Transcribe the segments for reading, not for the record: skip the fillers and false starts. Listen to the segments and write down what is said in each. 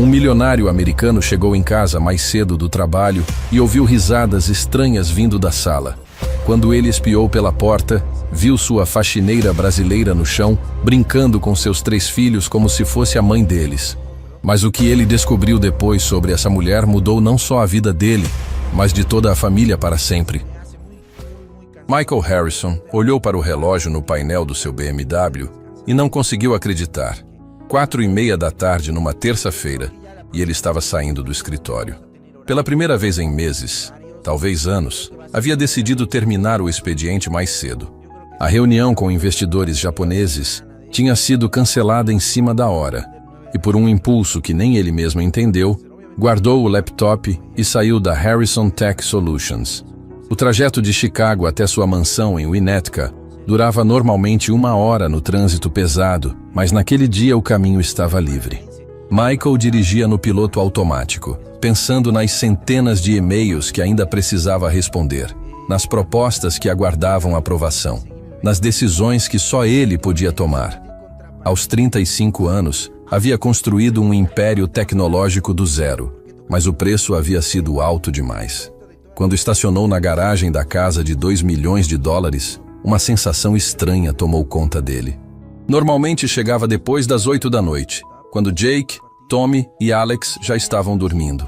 Um milionário americano chegou em casa mais cedo do trabalho e ouviu risadas estranhas vindo da sala. Quando ele espiou pela porta, viu sua faxineira brasileira no chão, brincando com seus 3 filhos como se fosse a mãe deles. Mas o que ele descobriu depois sobre essa mulher mudou não só a vida dele, mas de toda a família para sempre. Michael Harrison olhou para o relógio no painel do seu BMW e não conseguiu acreditar. 4:30 da tarde numa terça-feira, e ele estava saindo do escritório. Pela primeira vez em meses, talvez anos, havia decidido terminar o expediente mais cedo. A reunião com investidores japoneses tinha sido cancelada em cima da hora, e por um impulso que nem ele mesmo entendeu, guardou o laptop e saiu da Harrison Tech Solutions. O trajeto de Chicago até sua mansão em Winnetka durava normalmente 1 hora no trânsito pesado, mas naquele dia o caminho estava livre. Michael dirigia no piloto automático, pensando nas centenas de e-mails que ainda precisava responder, nas propostas que aguardavam aprovação, nas decisões que só ele podia tomar. Aos 35 anos, havia construído um império tecnológico do zero, mas o preço havia sido alto demais. Quando estacionou na garagem da casa de $2 milhões, uma sensação estranha tomou conta dele. Normalmente chegava depois das 8 da noite, quando Jake, Tommy e Alex já estavam dormindo.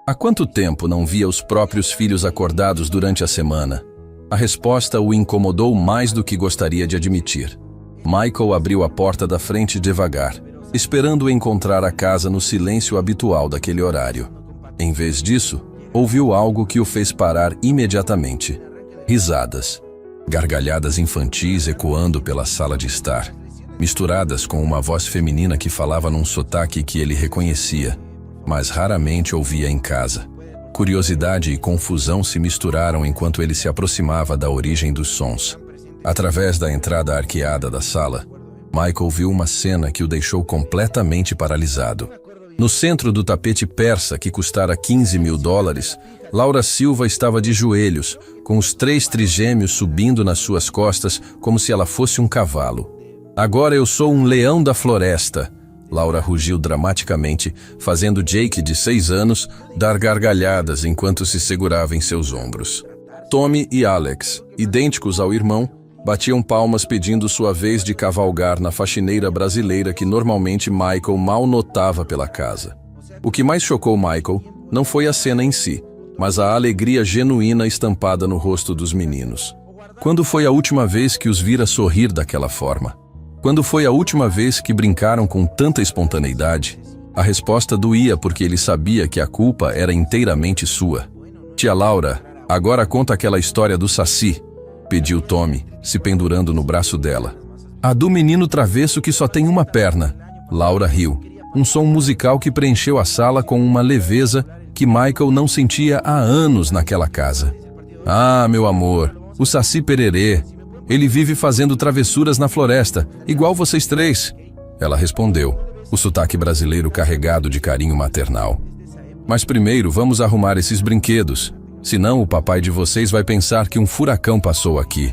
Há quanto tempo não via os próprios filhos acordados durante a semana? A resposta o incomodou mais do que gostaria de admitir. Michael abriu a porta da frente devagar, esperando encontrar a casa no silêncio habitual daquele horário. Em vez disso, ouviu algo que o fez parar imediatamente. Risadas. Gargalhadas infantis ecoando pela sala de estar, misturadas com uma voz feminina que falava num sotaque que ele reconhecia, mas raramente ouvia em casa. Curiosidade e confusão se misturaram enquanto ele se aproximava da origem dos sons. Através da entrada arqueada da sala, Michael viu uma cena que o deixou completamente paralisado. No centro do tapete persa que custara $15 mil, Laura Silva estava de joelhos, com os 3 trigêmeos subindo nas suas costas como se ela fosse um cavalo. "Agora eu sou um leão da floresta", Laura rugiu dramaticamente, fazendo Jake, de 6 anos, dar gargalhadas enquanto se segurava em seus ombros. Tommy e Alex, idênticos ao irmão, batiam palmas pedindo sua vez de cavalgar na faxineira brasileira que normalmente Michael mal notava pela casa. O que mais chocou Michael não foi a cena em si, mas a alegria genuína estampada no rosto dos meninos. Quando foi a última vez que os vira sorrir daquela forma? Quando foi a última vez que brincaram com tanta espontaneidade? A resposta doía porque ele sabia que a culpa era inteiramente sua. "Tia Laura, agora conta aquela história do Saci", pediu Tommy, se pendurando no braço dela. "A do menino travesso que só tem uma perna", Laura riu. Um som musical que preencheu a sala com uma leveza que Michael não sentia há anos naquela casa. "Ah, meu amor, o Saci Pererê. Ele vive fazendo travessuras na floresta, igual vocês 3. Ela respondeu, o sotaque brasileiro carregado de carinho maternal. "Mas primeiro vamos arrumar esses brinquedos, senão o papai de vocês vai pensar que um furacão passou aqui."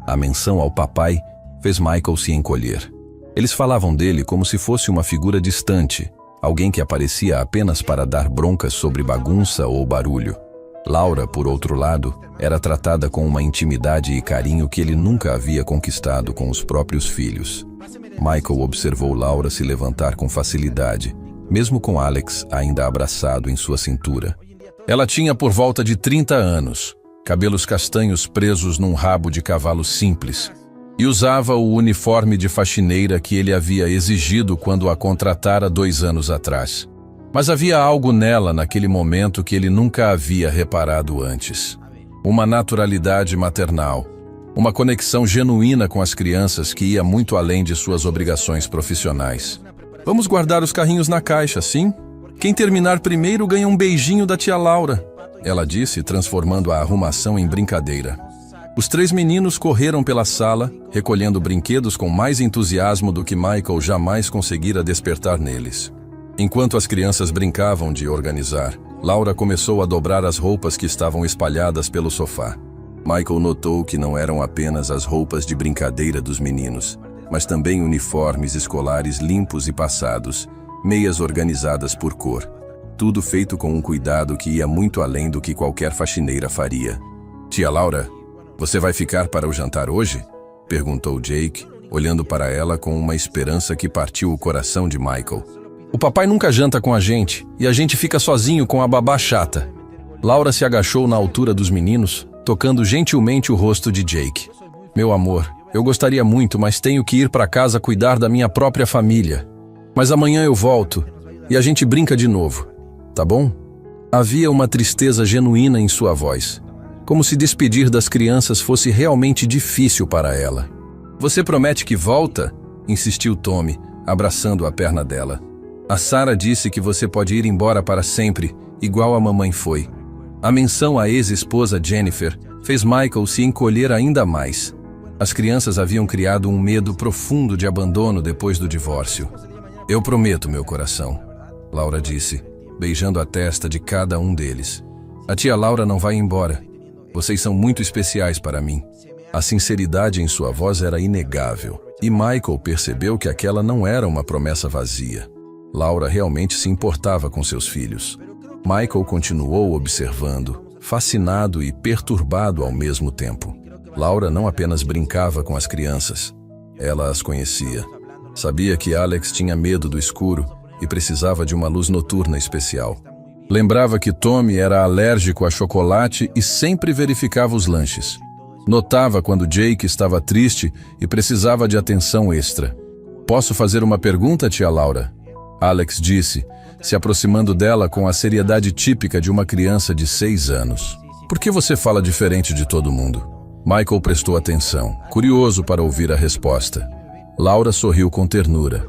A menção ao papai fez Michael se encolher. Eles falavam dele como se fosse uma figura distante, alguém que aparecia apenas para dar broncas sobre bagunça ou barulho. Laura, por outro lado, era tratada com uma intimidade e carinho que ele nunca havia conquistado com os próprios filhos. Michael observou Laura se levantar com facilidade, mesmo com Alex ainda abraçado em sua cintura. Ela tinha por volta de 30 anos, cabelos castanhos presos num rabo de cavalo simples, e usava o uniforme de faxineira que ele havia exigido quando a contratara 2 anos atrás. Mas havia algo nela naquele momento que ele nunca havia reparado antes. Uma naturalidade maternal, uma conexão genuína com as crianças que ia muito além de suas obrigações profissionais. "Vamos guardar os carrinhos na caixa, sim? Quem terminar primeiro ganha um beijinho da tia Laura", ela disse, transformando a arrumação em brincadeira. Os 3 meninos correram pela sala, recolhendo brinquedos com mais entusiasmo do que Michael jamais conseguira despertar neles. Enquanto as crianças brincavam de organizar, Laura começou a dobrar as roupas que estavam espalhadas pelo sofá. Michael notou que não eram apenas as roupas de brincadeira dos meninos, mas também uniformes escolares limpos e passados, meias organizadas por cor. Tudo feito com um cuidado que ia muito além do que qualquer faxineira faria. Tia Laura, você vai ficar para o jantar hoje? Perguntou Jake, olhando para ela com uma esperança que partiu o coração de Michael. O papai nunca janta com a gente, e a gente fica sozinho com a babá chata. Laura se agachou na altura dos meninos, tocando gentilmente o rosto de Jake. Meu amor, eu gostaria muito, mas tenho que ir para casa cuidar da minha própria família. Mas amanhã eu volto, e a gente brinca de novo, tá bom? Havia uma tristeza genuína em sua voz, como se despedir das crianças fosse realmente difícil para ela. Você promete que volta? Insistiu Tommy, abraçando a perna dela. A Sarah disse que você pode ir embora para sempre, igual a mamãe foi. A menção à ex-esposa Jennifer fez Michael se encolher ainda mais. As crianças haviam criado um medo profundo de abandono depois do divórcio. Eu prometo, meu coração, Laura disse, beijando a testa de cada um deles. A tia Laura não vai embora. Vocês são muito especiais para mim. A sinceridade em sua voz era inegável, e Michael percebeu que aquela não era uma promessa vazia. Laura realmente se importava com seus filhos. Michael continuou observando, fascinado e perturbado ao mesmo tempo. Laura não apenas brincava com as crianças, ela as conhecia. Sabia que Alex tinha medo do escuro e precisava de uma luz noturna especial. Lembrava que Tommy era alérgico a chocolate e sempre verificava os lanches. Notava quando Jake estava triste e precisava de atenção extra. Posso fazer uma pergunta, tia Laura? Alex disse, se aproximando dela com a seriedade típica de uma criança de 6 anos. Por que você fala diferente de todo mundo? Michael prestou atenção, curioso para ouvir a resposta. Laura sorriu com ternura.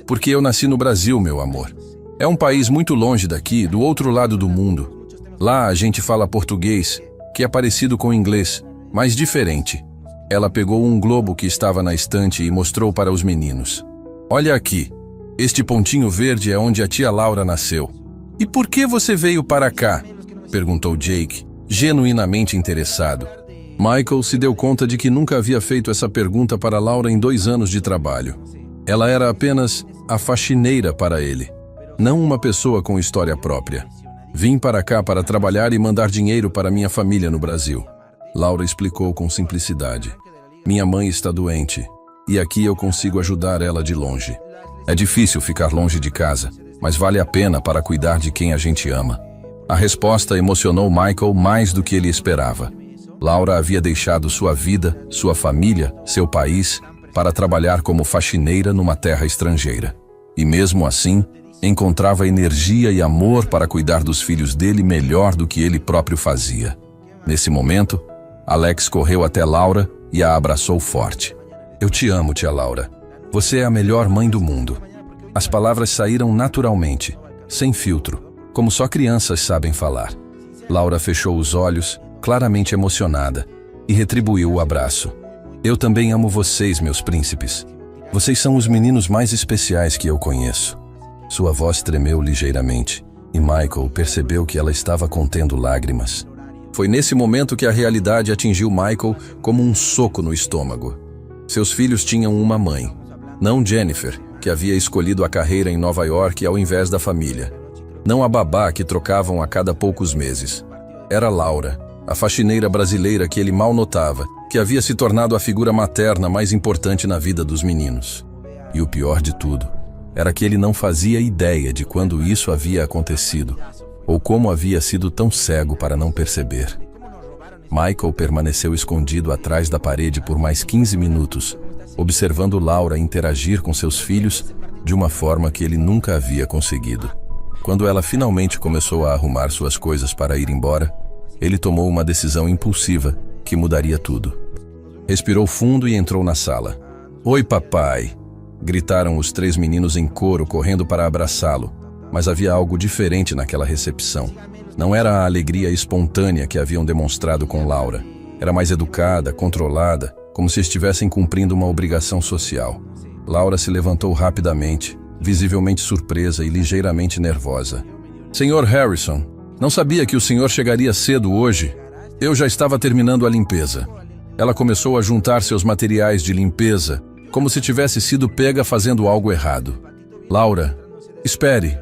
Porque eu nasci no Brasil, meu amor. É um país muito longe daqui, do outro lado do mundo. Lá a gente fala português, que é parecido com inglês, mas diferente. Ela pegou um globo que estava na estante e mostrou para os meninos. Olha aqui. Este pontinho verde é onde a tia Laura nasceu. E por que você veio para cá? Perguntou Jake, genuinamente interessado. Michael se deu conta de que nunca havia feito essa pergunta para Laura em 2 anos de trabalho. Ela era apenas a faxineira para ele, não uma pessoa com história própria. Vim para cá para trabalhar e mandar dinheiro para minha família no Brasil. Laura explicou com simplicidade. Minha mãe está doente, e aqui eu consigo ajudar ela de longe. É difícil ficar longe de casa, mas vale a pena para cuidar de quem a gente ama. A resposta emocionou Michael mais do que ele esperava. Laura havia deixado sua vida, sua família, seu país, para trabalhar como faxineira numa terra estrangeira. E mesmo assim, encontrava energia e amor para cuidar dos filhos dele melhor do que ele próprio fazia. Nesse momento, Alex correu até Laura e a abraçou forte. Eu te amo, tia Laura. Você é a melhor mãe do mundo. As palavras saíram naturalmente, sem filtro, como só crianças sabem falar. Laura fechou os olhos, claramente emocionada, e retribuiu o abraço. Eu também amo vocês, meus príncipes. Vocês são os meninos mais especiais que eu conheço. Sua voz tremeu ligeiramente, e Michael percebeu que ela estava contendo lágrimas. Foi nesse momento que a realidade atingiu Michael como um soco no estômago. Seus filhos tinham uma mãe. Não Jennifer, que havia escolhido a carreira em Nova York ao invés da família. Não a babá que trocavam a cada poucos meses. Era Laura, a faxineira brasileira que ele mal notava, que havia se tornado a figura materna mais importante na vida dos meninos. E o pior de tudo, era que ele não fazia ideia de quando isso havia acontecido, ou como havia sido tão cego para não perceber. Michael permaneceu escondido atrás da parede por mais 15 minutos, observando Laura interagir com seus filhos de uma forma que ele nunca havia conseguido. Quando ela finalmente começou a arrumar suas coisas para ir embora, ele tomou uma decisão impulsiva que mudaria tudo. Respirou fundo e entrou na sala. "Oi, papai!" gritaram os 3 meninos em coro, correndo para abraçá-lo. Mas havia algo diferente naquela recepção. Não era a alegria espontânea que haviam demonstrado com Laura. Era mais educada, controlada, como se estivessem cumprindo uma obrigação social. Laura se levantou rapidamente, visivelmente surpresa e ligeiramente nervosa. "Senhor Harrison, não sabia que o senhor chegaria cedo hoje. Eu já estava terminando a limpeza." Ela começou a juntar seus materiais de limpeza, como se tivesse sido pega fazendo algo errado. "Laura, Espere,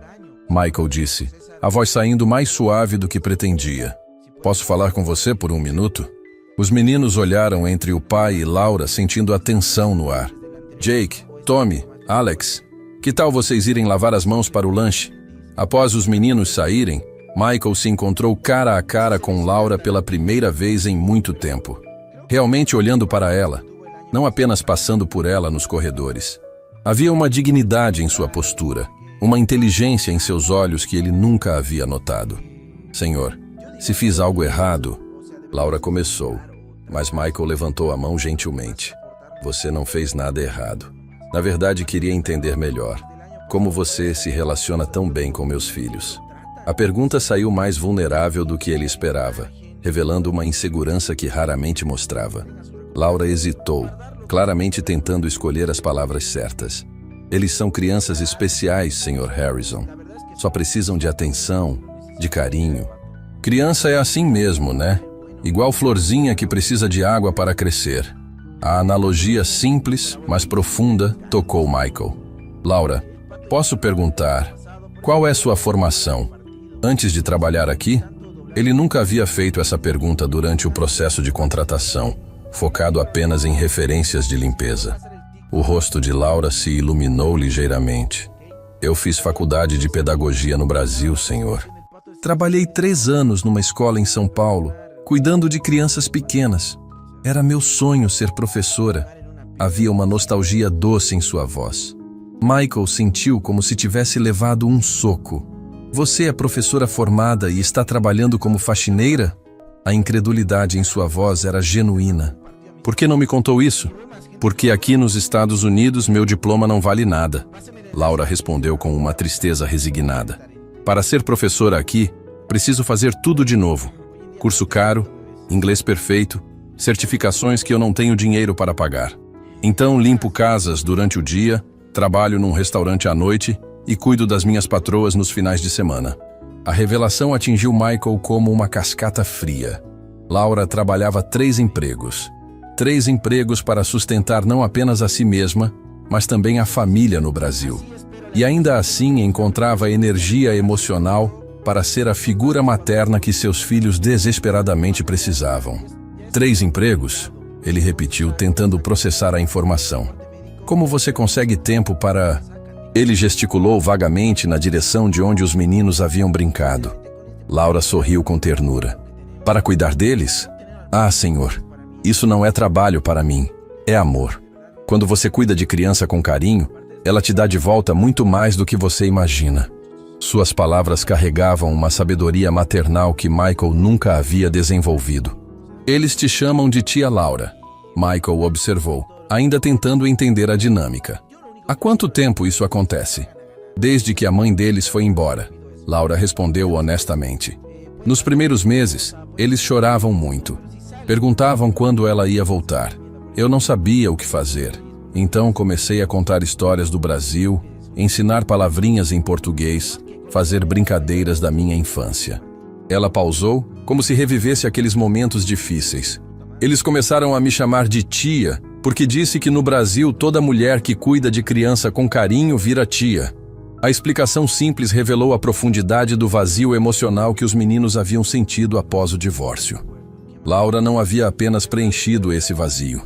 Michael disse, a voz saindo mais suave do que pretendia. Posso falar com você por um minuto? Os meninos olharam entre o pai e Laura, sentindo a tensão no ar. Jake, Tommy, Alex, que tal vocês irem lavar as mãos para o lanche? Após os meninos saírem, Michael se encontrou cara a cara com Laura pela primeira vez em muito tempo. Realmente olhando para ela, não apenas passando por ela nos corredores. Havia uma dignidade em sua postura, uma inteligência em seus olhos que ele nunca havia notado. Senhor, se fiz algo errado, Laura começou, mas Michael levantou a mão gentilmente. Você não fez nada errado. Na verdade, queria entender melhor. Como você se relaciona tão bem com meus filhos? A pergunta saiu mais vulnerável do que ele esperava, revelando uma insegurança que raramente mostrava. Laura hesitou, claramente tentando escolher as palavras certas. Eles são crianças especiais, Sr. Harrison. Só precisam de atenção, de carinho. Criança é assim mesmo, né? Igual florzinha que precisa de água para crescer. A analogia simples, mas profunda, tocou Michael. Laura, posso perguntar, qual é sua formação? Antes de trabalhar aqui? Ele nunca havia feito essa pergunta durante o processo de contratação, focado apenas em referências de limpeza. O rosto de Laura se iluminou ligeiramente. Eu fiz faculdade de pedagogia no Brasil, senhor. Trabalhei 3 anos numa escola em São Paulo, cuidando de crianças pequenas. Era meu sonho ser professora. Havia uma nostalgia doce em sua voz. Michael sentiu como se tivesse levado um soco. Você é professora formada e está trabalhando como faxineira? A incredulidade em sua voz era genuína. Por que não me contou isso? Porque aqui nos Estados Unidos meu diploma não vale nada. Laura respondeu com uma tristeza resignada. Para ser professora aqui, preciso fazer tudo de novo. Curso caro, inglês perfeito, certificações que eu não tenho dinheiro para pagar. Então limpo casas durante o dia, trabalho num restaurante à noite e cuido das minhas patroas nos finais de semana. A revelação atingiu Michael como uma cascata fria. Laura trabalhava 3 empregos. 3 empregos para sustentar não apenas a si mesma, mas também a família no Brasil. E ainda assim encontrava energia emocional para ser a figura materna que seus filhos desesperadamente precisavam. 3 empregos? Ele repetiu, tentando processar a informação. Como você consegue tempo para... Ele gesticulou vagamente na direção de onde os meninos haviam brincado. Laura sorriu com ternura. Para cuidar deles? Ah, senhor, isso não é trabalho para mim, é amor. Quando você cuida de criança com carinho, ela te dá de volta muito mais do que você imagina. Suas palavras carregavam uma sabedoria maternal que Michael nunca havia desenvolvido. Eles te chamam de tia Laura, Michael observou, ainda tentando entender a dinâmica. Há quanto tempo isso acontece? Desde que a mãe deles foi embora, Laura respondeu honestamente. Nos primeiros meses, eles choravam muito. Perguntavam quando ela ia voltar. Eu não sabia o que fazer. Então comecei a contar histórias do Brasil, ensinar palavrinhas em português, fazer brincadeiras da minha infância. Ela pausou, como se revivesse aqueles momentos difíceis. Eles começaram a me chamar de tia, porque disse que no Brasil toda mulher que cuida de criança com carinho vira tia. A explicação simples revelou a profundidade do vazio emocional que os meninos haviam sentido após o divórcio. Laura não havia apenas preenchido esse vazio.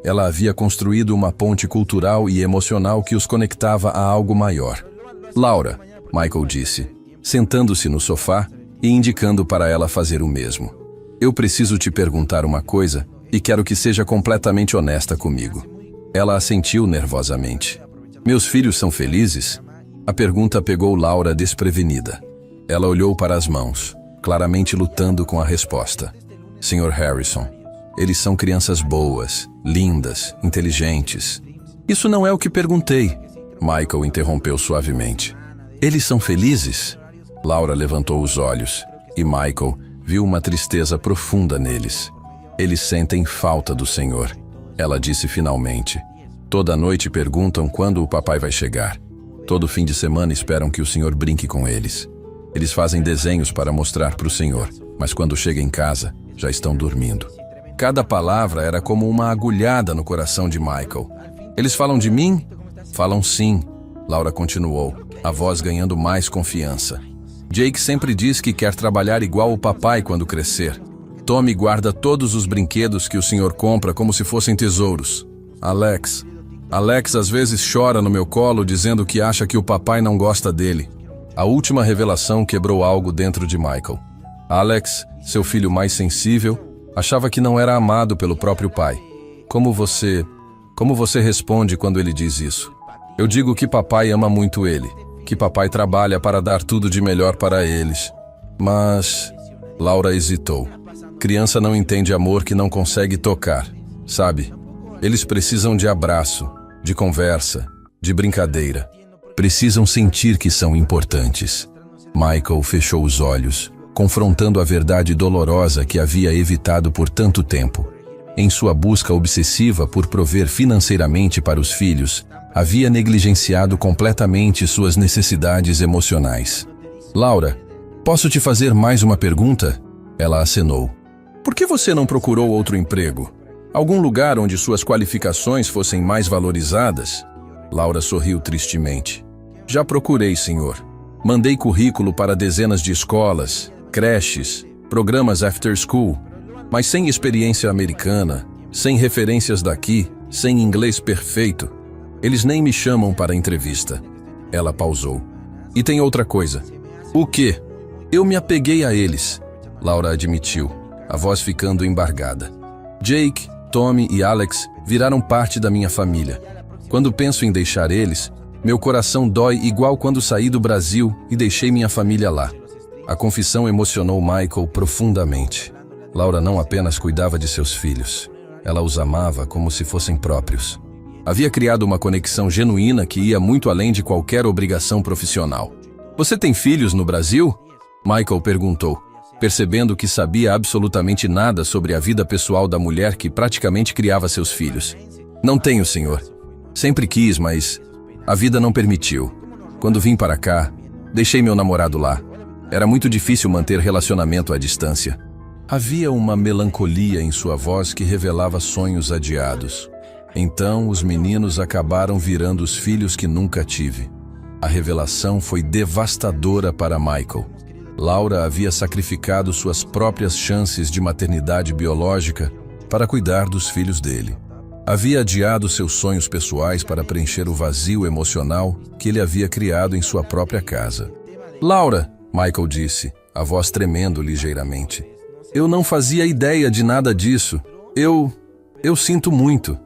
Ela havia construído uma ponte cultural e emocional que os conectava a algo maior. Laura, Michael disse, sentando-se no sofá e indicando para ela fazer o mesmo. Eu preciso te perguntar uma coisa e quero que seja completamente honesta comigo. Ela assentiu nervosamente. Meus filhos são felizes? A pergunta pegou Laura desprevenida. Ela olhou para as mãos, claramente lutando com a resposta. Sr. Harrison, eles são crianças boas, lindas, inteligentes. Isso não é o que perguntei. Michael interrompeu suavemente. Eles são felizes? Laura levantou os olhos e Michael viu uma tristeza profunda neles. Eles sentem falta do Senhor, ela disse finalmente. Toda noite perguntam quando o papai vai chegar. Todo fim de semana esperam que o Senhor brinque com eles. Eles fazem desenhos para mostrar para o Senhor, mas quando chegam em casa, já estão dormindo. Cada palavra era como uma agulhada no coração de Michael. Eles falam de mim? Falam sim, Laura continuou. a voz ganhando mais confiança. Jake sempre diz que quer trabalhar igual o papai quando crescer. Tommy guarda todos os brinquedos que o senhor compra como se fossem tesouros. Alex às vezes chora no meu colo dizendo que acha que o papai não gosta dele. A última revelação quebrou algo dentro de Michael. Alex, seu filho mais sensível, achava que não era amado pelo próprio pai. Como você responde quando ele diz isso? Eu digo que papai ama muito ele, que papai trabalha para dar tudo de melhor para eles. Mas... Laura hesitou. Criança não entende amor que não consegue tocar, sabe? Eles precisam de abraço, de conversa, de brincadeira. Precisam sentir que são importantes. Michael fechou os olhos, confrontando a verdade dolorosa que havia evitado por tanto tempo. Em sua busca obsessiva por prover financeiramente para os filhos, havia negligenciado completamente suas necessidades emocionais. Laura, posso te fazer mais uma pergunta? Ela acenou. Por que você não procurou outro emprego? Algum lugar onde suas qualificações fossem mais valorizadas? Laura sorriu tristemente. Já procurei, senhor. Mandei currículo para dezenas de escolas, creches, programas after school, mas sem experiência americana, sem referências daqui, sem inglês perfeito. Eles nem me chamam para entrevista. Ela pausou. E tem outra coisa. O quê? Eu me apeguei a eles, Laura admitiu, a voz ficando embargada. Jake, Tommy e Alex viraram parte da minha família. Quando penso em deixar eles, meu coração dói igual quando saí do Brasil e deixei minha família lá. A confissão emocionou Michael profundamente. Laura não apenas cuidava de seus filhos, ela os amava como se fossem próprios. Havia criado uma conexão genuína que ia muito além de qualquer obrigação profissional. Você tem filhos no Brasil? Michael perguntou, percebendo que sabia absolutamente nada sobre a vida pessoal da mulher que praticamente criava seus filhos. Não tenho, senhor. Sempre quis, mas a vida não permitiu. Quando vim para cá, deixei meu namorado lá. Era muito difícil manter relacionamento à distância. Havia uma melancolia em sua voz que revelava sonhos adiados. Então, os meninos acabaram virando os filhos que nunca tive. A revelação foi devastadora para Michael. Laura havia sacrificado suas próprias chances de maternidade biológica para cuidar dos filhos dele. Havia adiado seus sonhos pessoais para preencher o vazio emocional que ele havia criado em sua própria casa. Laura, Michael disse, a voz tremendo ligeiramente. Eu não fazia ideia de nada disso. Eu sinto muito.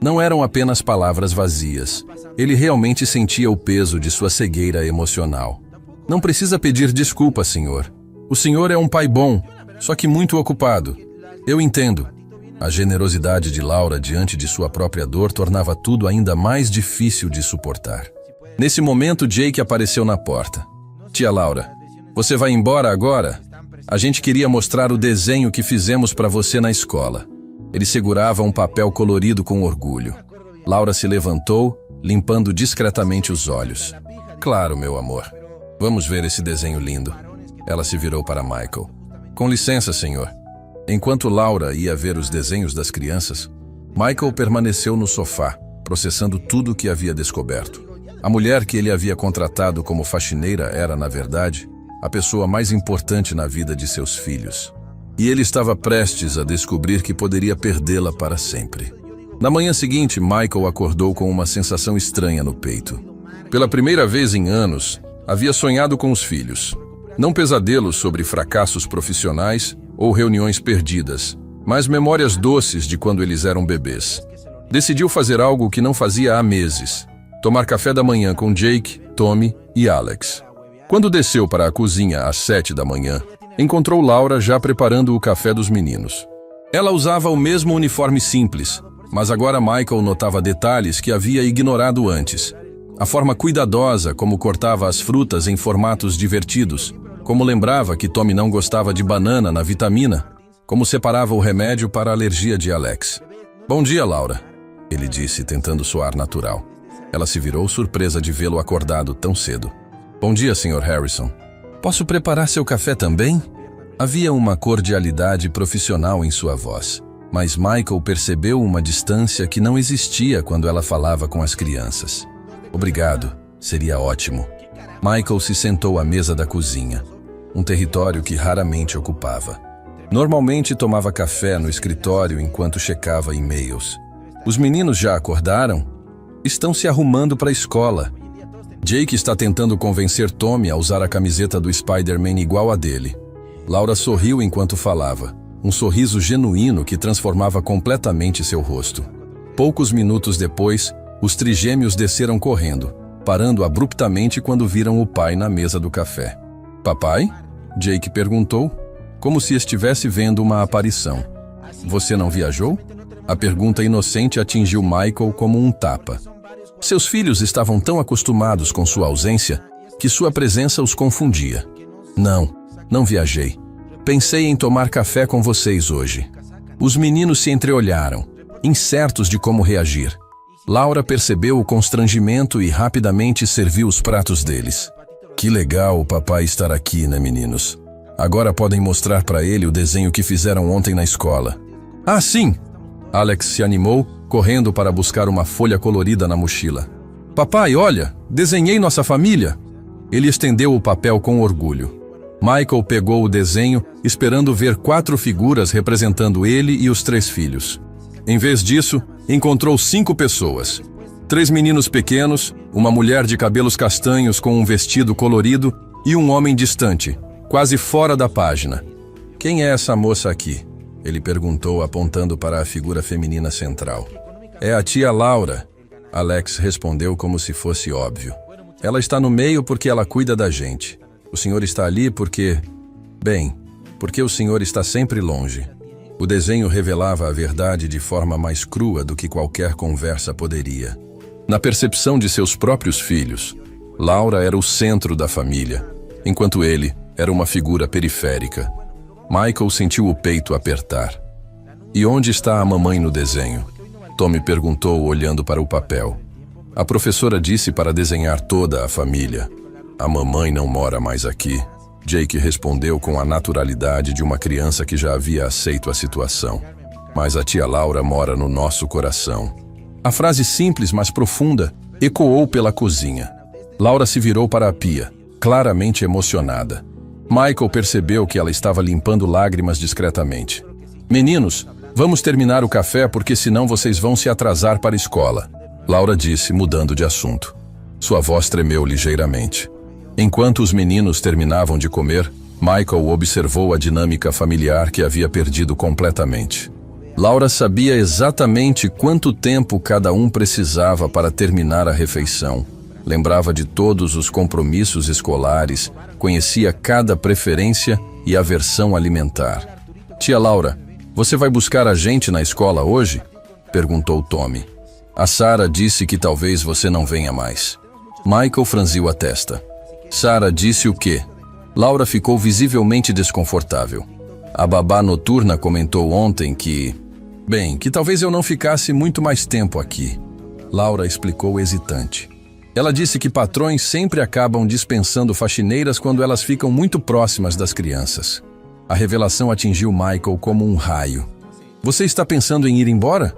Não eram apenas palavras vazias. Ele realmente sentia o peso de sua cegueira emocional. Não precisa pedir desculpa, senhor. O senhor é um pai bom, só que muito ocupado. Eu entendo. A generosidade de Laura diante de sua própria dor tornava tudo ainda mais difícil de suportar. Nesse momento, Jake apareceu na porta. Tia Laura, você vai embora agora? A gente queria mostrar o desenho que fizemos para você na escola. Ele segurava um papel colorido com orgulho. Laura se levantou, limpando discretamente os olhos. Claro, meu amor. Vamos ver esse desenho lindo. Ela se virou para Michael. Com licença, senhor. Enquanto Laura ia ver os desenhos das crianças, Michael permaneceu no sofá, processando tudo o que havia descoberto. A mulher que ele havia contratado como faxineira era, na verdade, a pessoa mais importante na vida de seus filhos. E ele estava prestes a descobrir que poderia perdê-la para sempre. Na manhã seguinte, Michael acordou com uma sensação estranha no peito. Pela primeira vez em anos, havia sonhado com os filhos. Não pesadelos sobre fracassos profissionais ou reuniões perdidas, mas memórias doces de quando eles eram bebês. Decidiu fazer algo que não fazia há meses: tomar café da manhã com Jake, Tommy e Alex. Quando desceu para a cozinha às 7 da manhã, encontrou Laura já preparando o café dos meninos. Ela usava o mesmo uniforme simples, mas agora Michael notava detalhes que havia ignorado antes. A forma cuidadosa como cortava as frutas em formatos divertidos, como lembrava que Tommy não gostava de banana na vitamina, como separava o remédio para a alergia de Alex. Bom dia, Laura, ele disse, tentando soar natural. Ela se virou surpresa de vê-lo acordado tão cedo. Bom dia, Sr. Harrison. Posso preparar seu café também? Havia uma cordialidade profissional em sua voz, mas Michael percebeu uma distância que não existia quando ela falava com as crianças. Obrigado, seria ótimo. Michael se sentou à mesa da cozinha, um território que raramente ocupava. Normalmente tomava café no escritório enquanto checava e-mails. Os meninos já acordaram? Estão se arrumando para a escola. Jake está tentando convencer Tommy a usar a camiseta do Spider-Man igual a dele. Laura sorriu enquanto falava, um sorriso genuíno que transformava completamente seu rosto. Poucos minutos depois, os trigêmeos desceram correndo, parando abruptamente quando viram o pai na mesa do café. Papai? Jake perguntou, como se estivesse vendo uma aparição. Você não viajou? A pergunta inocente atingiu Michael como um tapa. Seus filhos estavam tão acostumados com sua ausência que sua presença os confundia. Não viajei. Pensei em tomar café com vocês hoje. Os meninos se entreolharam, incertos de como reagir. Laura percebeu o constrangimento e rapidamente serviu os pratos deles. Que legal o papai estar aqui, né, meninos? Agora podem mostrar para ele o desenho que fizeram ontem na escola. Ah, sim! Alex se animou, correndo para buscar uma folha colorida na mochila. Papai, olha, desenhei nossa família! Ele estendeu o papel com orgulho. Michael pegou o desenho, esperando ver 4 figuras representando ele e os 3 filhos. Em vez disso, encontrou 5 pessoas. 3 meninos pequenos, uma mulher de cabelos castanhos com um vestido colorido e um homem distante, quase fora da página. Quem é essa moça aqui? Ele perguntou, apontando para a figura feminina central. É a tia Laura. Alex respondeu como se fosse óbvio. Ela está no meio porque ela cuida da gente. O senhor está ali porque... porque o senhor está sempre longe. O desenho revelava a verdade de forma mais crua do que qualquer conversa poderia. Na percepção de seus próprios filhos, Laura era o centro da família, enquanto ele era uma figura periférica. Michael sentiu o peito apertar. E onde está a mamãe no desenho? Tommy perguntou, olhando para o papel. A professora disse para desenhar toda a família. A mamãe não mora mais aqui. Jake respondeu com a naturalidade de uma criança que já havia aceito a situação. Mas a tia Laura mora no nosso coração. A frase simples, mas profunda, ecoou pela cozinha. Laura se virou para a pia, claramente emocionada. Michael percebeu que ela estava limpando lágrimas discretamente. Meninos, vamos terminar o café porque senão vocês vão se atrasar para a escola, Laura disse, mudando de assunto. Sua voz tremeu ligeiramente. Enquanto os meninos terminavam de comer, Michael observou a dinâmica familiar que havia perdido completamente. Laura sabia exatamente quanto tempo cada um precisava para terminar a refeição. Lembrava de todos os compromissos escolares, conhecia cada preferência e aversão alimentar. Tia Laura, você vai buscar a gente na escola hoje? Perguntou Tommy. A Sarah disse que talvez você não venha mais. Michael franziu a testa. Sarah disse o quê? Laura ficou visivelmente desconfortável. A babá noturna comentou ontem que talvez eu não ficasse muito mais tempo aqui. Laura explicou hesitante. Ela disse que patrões sempre acabam dispensando faxineiras quando elas ficam muito próximas das crianças. A revelação atingiu Michael como um raio. Você está pensando em ir embora?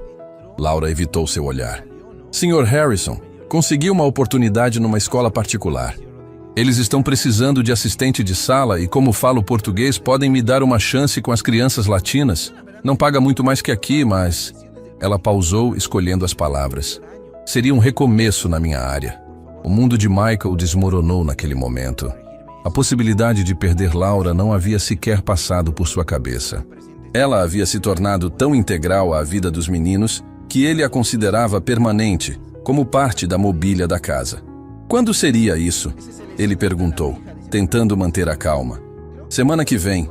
Laura evitou seu olhar. Sr. Harrison, consegui uma oportunidade numa escola particular. Eles estão precisando de assistente de sala e, como falo português, podem me dar uma chance com as crianças latinas. Não paga muito mais que aqui, mas... Ela pausou, escolhendo as palavras. Seria um recomeço na minha área. O mundo de Michael desmoronou naquele momento. A possibilidade de perder Laura não havia sequer passado por sua cabeça. Ela havia se tornado tão integral à vida dos meninos que ele a considerava permanente, como parte da mobília da casa. Quando seria isso? Ele perguntou, tentando manter a calma. Semana que vem.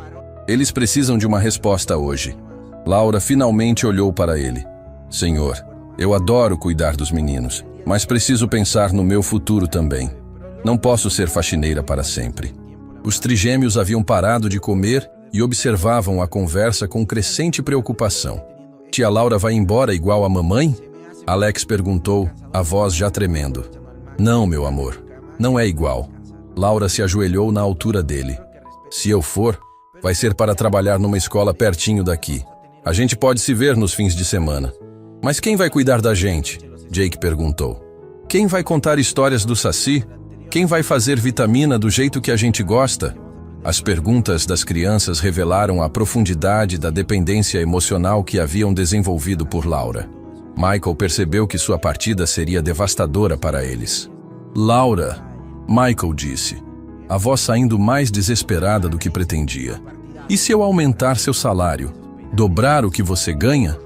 Eles precisam de uma resposta hoje. Laura finalmente olhou para ele. Senhor, eu adoro cuidar dos meninos, mas preciso pensar no meu futuro também. Não posso ser faxineira para sempre. Os trigêmeos haviam parado de comer e observavam a conversa com crescente preocupação. Tia Laura vai embora igual a mamãe? Alex perguntou, a voz já tremendo. Não, meu amor, não é igual. Laura se ajoelhou na altura dele. Se eu for, vai ser para trabalhar numa escola pertinho daqui. A gente pode se ver nos fins de semana. Mas quem vai cuidar da gente? Jake perguntou. Quem vai contar histórias do Saci? Quem vai fazer vitamina do jeito que a gente gosta? As perguntas das crianças revelaram a profundidade da dependência emocional que haviam desenvolvido por Laura. Michael percebeu que sua partida seria devastadora para eles. Laura, Michael disse, a voz saindo mais desesperada do que pretendia. E se eu aumentar seu salário? Dobrar o que você ganha?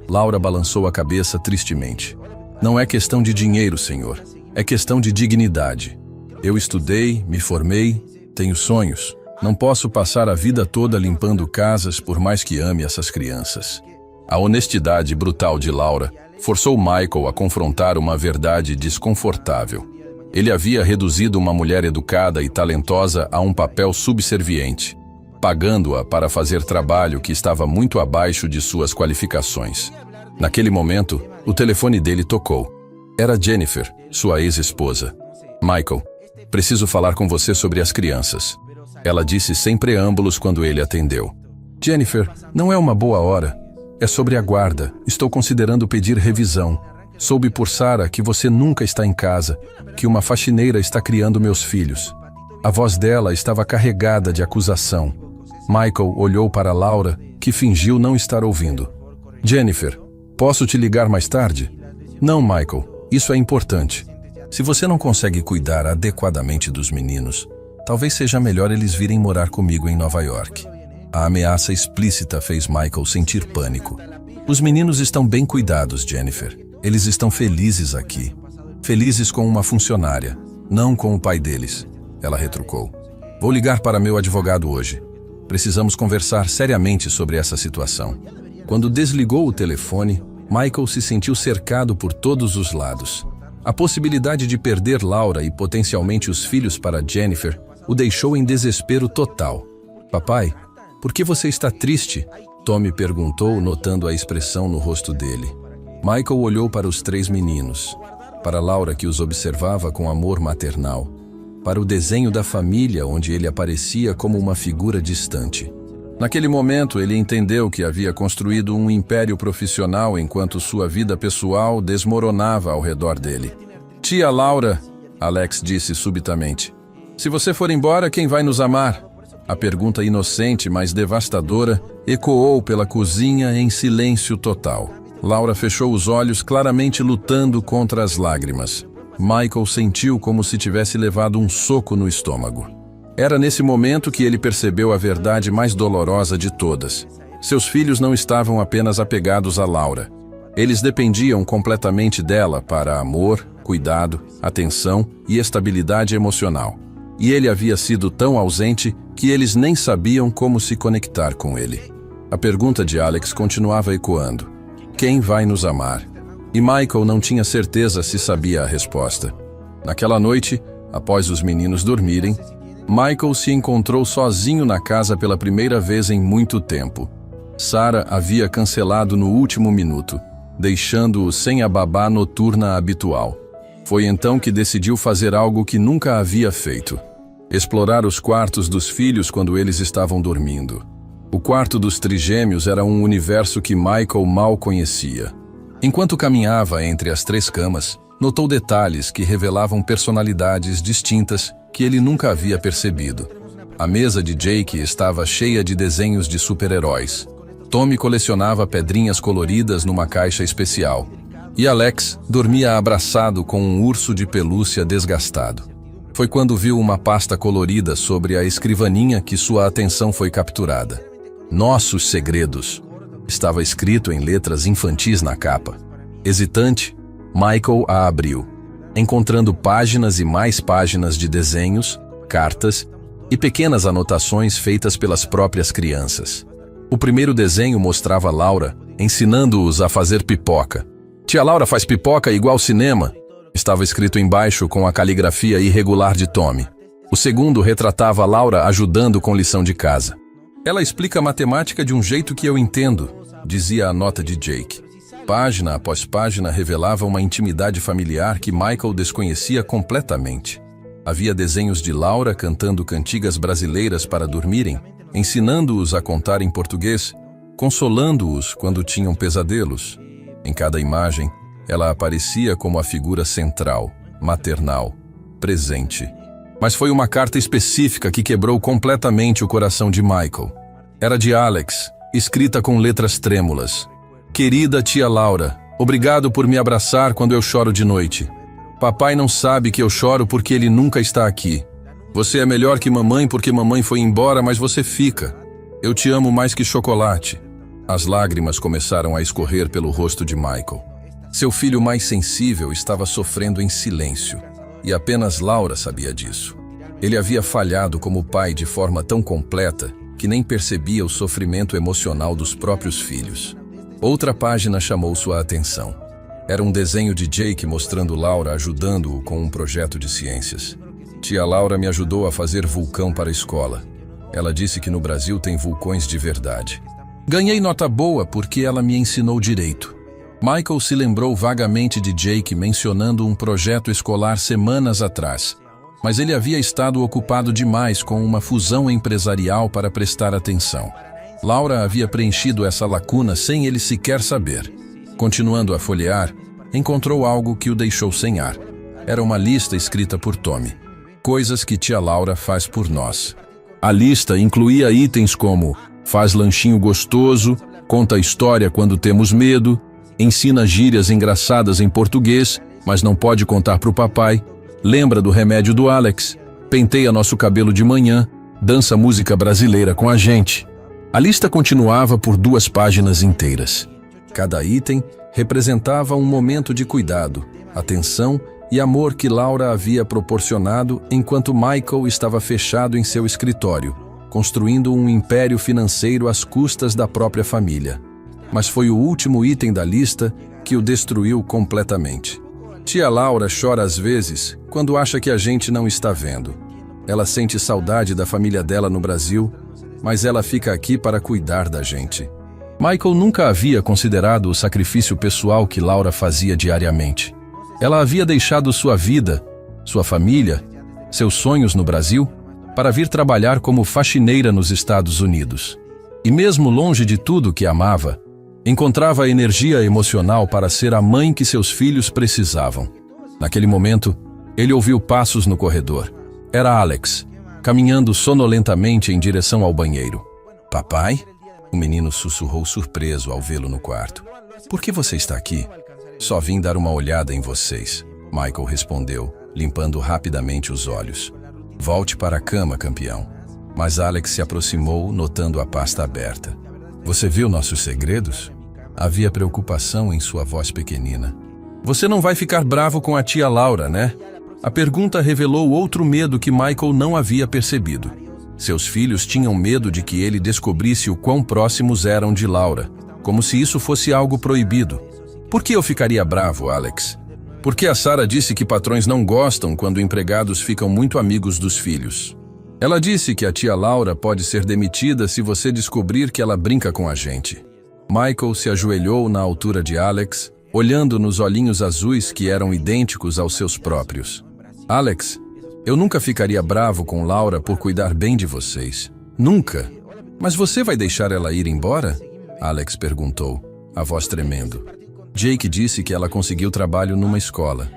Laura balançou a cabeça tristemente. Não é questão de dinheiro, senhor. É questão de dignidade. Eu estudei, me formei, tenho sonhos. Não posso passar a vida toda limpando casas por mais que ame essas crianças. A honestidade brutal de Laura forçou Michael a confrontar uma verdade desconfortável. Ele havia reduzido uma mulher educada e talentosa a um papel subserviente, pagando-a para fazer trabalho que estava muito abaixo de suas qualificações. Naquele momento, o telefone dele tocou. Era Jennifer, sua ex-esposa. Michael, preciso falar com você sobre as crianças. Ela disse sem preâmbulos quando ele atendeu. Jennifer, não é uma boa hora. É sobre a guarda. Estou considerando pedir revisão. Soube por Sarah que você nunca está em casa, que uma faxineira está criando meus filhos. A voz dela estava carregada de acusação. Michael olhou para Laura, que fingiu não estar ouvindo. Jennifer, posso te ligar mais tarde? Não, Michael, isso é importante. Se você não consegue cuidar adequadamente dos meninos, talvez seja melhor eles virem morar comigo em Nova York. A ameaça explícita fez Michael sentir pânico. Os meninos estão bem cuidados, Jennifer. Eles estão felizes aqui. Felizes com uma funcionária, não com o pai deles. Ela retrucou. Vou ligar para meu advogado hoje. Precisamos conversar seriamente sobre essa situação. Quando desligou o telefone, Michael se sentiu cercado por todos os lados. A possibilidade de perder Laura e potencialmente os filhos para Jennifer o deixou em desespero total. Papai, por que você está triste? Tommy perguntou, notando a expressão no rosto dele. Michael olhou para os 3 meninos, para Laura que os observava com amor maternal, para o desenho da família onde ele aparecia como uma figura distante. Naquele momento, ele entendeu que havia construído um império profissional enquanto sua vida pessoal desmoronava ao redor dele. Tia Laura, Alex disse subitamente, se você for embora, quem vai nos amar? A pergunta inocente, mas devastadora, ecoou pela cozinha em silêncio total. Laura fechou os olhos, claramente lutando contra as lágrimas. Michael sentiu como se tivesse levado um soco no estômago. Era nesse momento que ele percebeu a verdade mais dolorosa de todas. Seus filhos não estavam apenas apegados a Laura. Eles dependiam completamente dela para amor, cuidado, atenção e estabilidade emocional. E ele havia sido tão ausente que eles nem sabiam como se conectar com ele. A pergunta de Alex continuava ecoando. Quem vai nos amar? E Michael não tinha certeza se sabia a resposta. Naquela noite, após os meninos dormirem, Michael se encontrou sozinho na casa pela primeira vez em muito tempo. Sarah havia cancelado no último minuto, deixando-o sem a babá noturna habitual. Foi então que decidiu fazer algo que nunca havia feito: explorar os quartos dos filhos quando eles estavam dormindo. O quarto dos trigêmeos era um universo que Michael mal conhecia. Enquanto caminhava entre as 3 camas, notou detalhes que revelavam personalidades distintas que ele nunca havia percebido. A mesa de Jake estava cheia de desenhos de super-heróis. Tommy colecionava pedrinhas coloridas numa caixa especial. E Alex dormia abraçado com um urso de pelúcia desgastado. Foi quando viu uma pasta colorida sobre a escrivaninha que sua atenção foi capturada. Nossos segredos. Estava escrito em letras infantis na capa. Hesitante, Michael a abriu, encontrando páginas e mais páginas de desenhos, cartas e pequenas anotações feitas pelas próprias crianças. O primeiro desenho mostrava Laura ensinando-os a fazer pipoca. Tia Laura faz pipoca igual cinema, estava escrito embaixo com a caligrafia irregular de Tommy. O segundo retratava Laura ajudando com lição de casa. Ela explica a matemática de um jeito que eu entendo, dizia a nota de Jake. Página após página revelava uma intimidade familiar que Michael desconhecia completamente. Havia desenhos de Laura cantando cantigas brasileiras para dormirem, ensinando-os a contar em português, consolando-os quando tinham pesadelos. Em cada imagem, ela aparecia como a figura central, maternal, presente. Mas foi uma carta específica que quebrou completamente o coração de Michael. Era de Alex, escrita com letras trêmulas. Querida tia Laura, obrigado por me abraçar quando eu choro de noite. Papai não sabe que eu choro porque ele nunca está aqui. Você é melhor que mamãe porque mamãe foi embora, mas você fica. Eu te amo mais que chocolate. As lágrimas começaram a escorrer pelo rosto de Michael. Seu filho mais sensível estava sofrendo em silêncio, e apenas Laura sabia disso. Ele havia falhado como pai de forma tão completa que nem percebia o sofrimento emocional dos próprios filhos. Outra página chamou sua atenção. Era um desenho de Jake mostrando Laura ajudando-o com um projeto de ciências. Tia Laura me ajudou a fazer vulcão para a escola. Ela disse que no Brasil tem vulcões de verdade. Ganhei nota boa porque ela me ensinou direito. Michael se lembrou vagamente de Jake mencionando um projeto escolar semanas atrás, mas ele havia estado ocupado demais com uma fusão empresarial para prestar atenção. Laura havia preenchido essa lacuna sem ele sequer saber. Continuando a folhear, encontrou algo que o deixou sem ar. Era uma lista escrita por Tommy. Coisas que tia Laura faz por nós. A lista incluía itens como: faz lanchinho gostoso, conta história quando temos medo, ensina gírias engraçadas em português, mas não pode contar para o papai, lembra do remédio do Alex, penteia nosso cabelo de manhã, dança música brasileira com a gente. A lista continuava por 2 páginas inteiras. Cada item representava um momento de cuidado, atenção e amor que Laura havia proporcionado enquanto Michael estava fechado em seu escritório, construindo um império financeiro às custas da própria família. Mas foi o último item da lista que o destruiu completamente. Tia Laura chora às vezes quando acha que a gente não está vendo. Ela sente saudade da família dela no Brasil, mas ela fica aqui para cuidar da gente. Michael nunca havia considerado o sacrifício pessoal que Laura fazia diariamente. Ela havia deixado sua vida, sua família, seus sonhos no Brasil, para vir trabalhar como faxineira nos Estados Unidos. E mesmo longe de tudo que amava, encontrava energia emocional para ser a mãe que seus filhos precisavam. Naquele momento, ele ouviu passos no corredor. Era Alex, caminhando sonolentamente em direção ao banheiro. Papai? O menino sussurrou surpreso ao vê-lo no quarto. Por que você está aqui? Só vim dar uma olhada em vocês, Michael respondeu, limpando rapidamente os olhos. Volte para a cama, campeão. Mas Alex se aproximou, notando a pasta aberta. Você viu nossos segredos? Havia preocupação em sua voz pequenina. Você não vai ficar bravo com a tia Laura, né? A pergunta revelou outro medo que Michael não havia percebido. Seus filhos tinham medo de que ele descobrisse o quão próximos eram de Laura, como se isso fosse algo proibido. Por que eu ficaria bravo, Alex? Porque a Sarah disse que patrões não gostam quando empregados ficam muito amigos dos filhos. Ela disse que a tia Laura pode ser demitida se você descobrir que ela brinca com a gente. Michael se ajoelhou na altura de Alex, olhando nos olhinhos azuis que eram idênticos aos seus próprios. Alex, eu nunca ficaria bravo com Laura por cuidar bem de vocês. Nunca. Mas você vai deixar ela ir embora? Alex perguntou, a voz tremendo. Jake disse que ela conseguiu trabalho numa escola.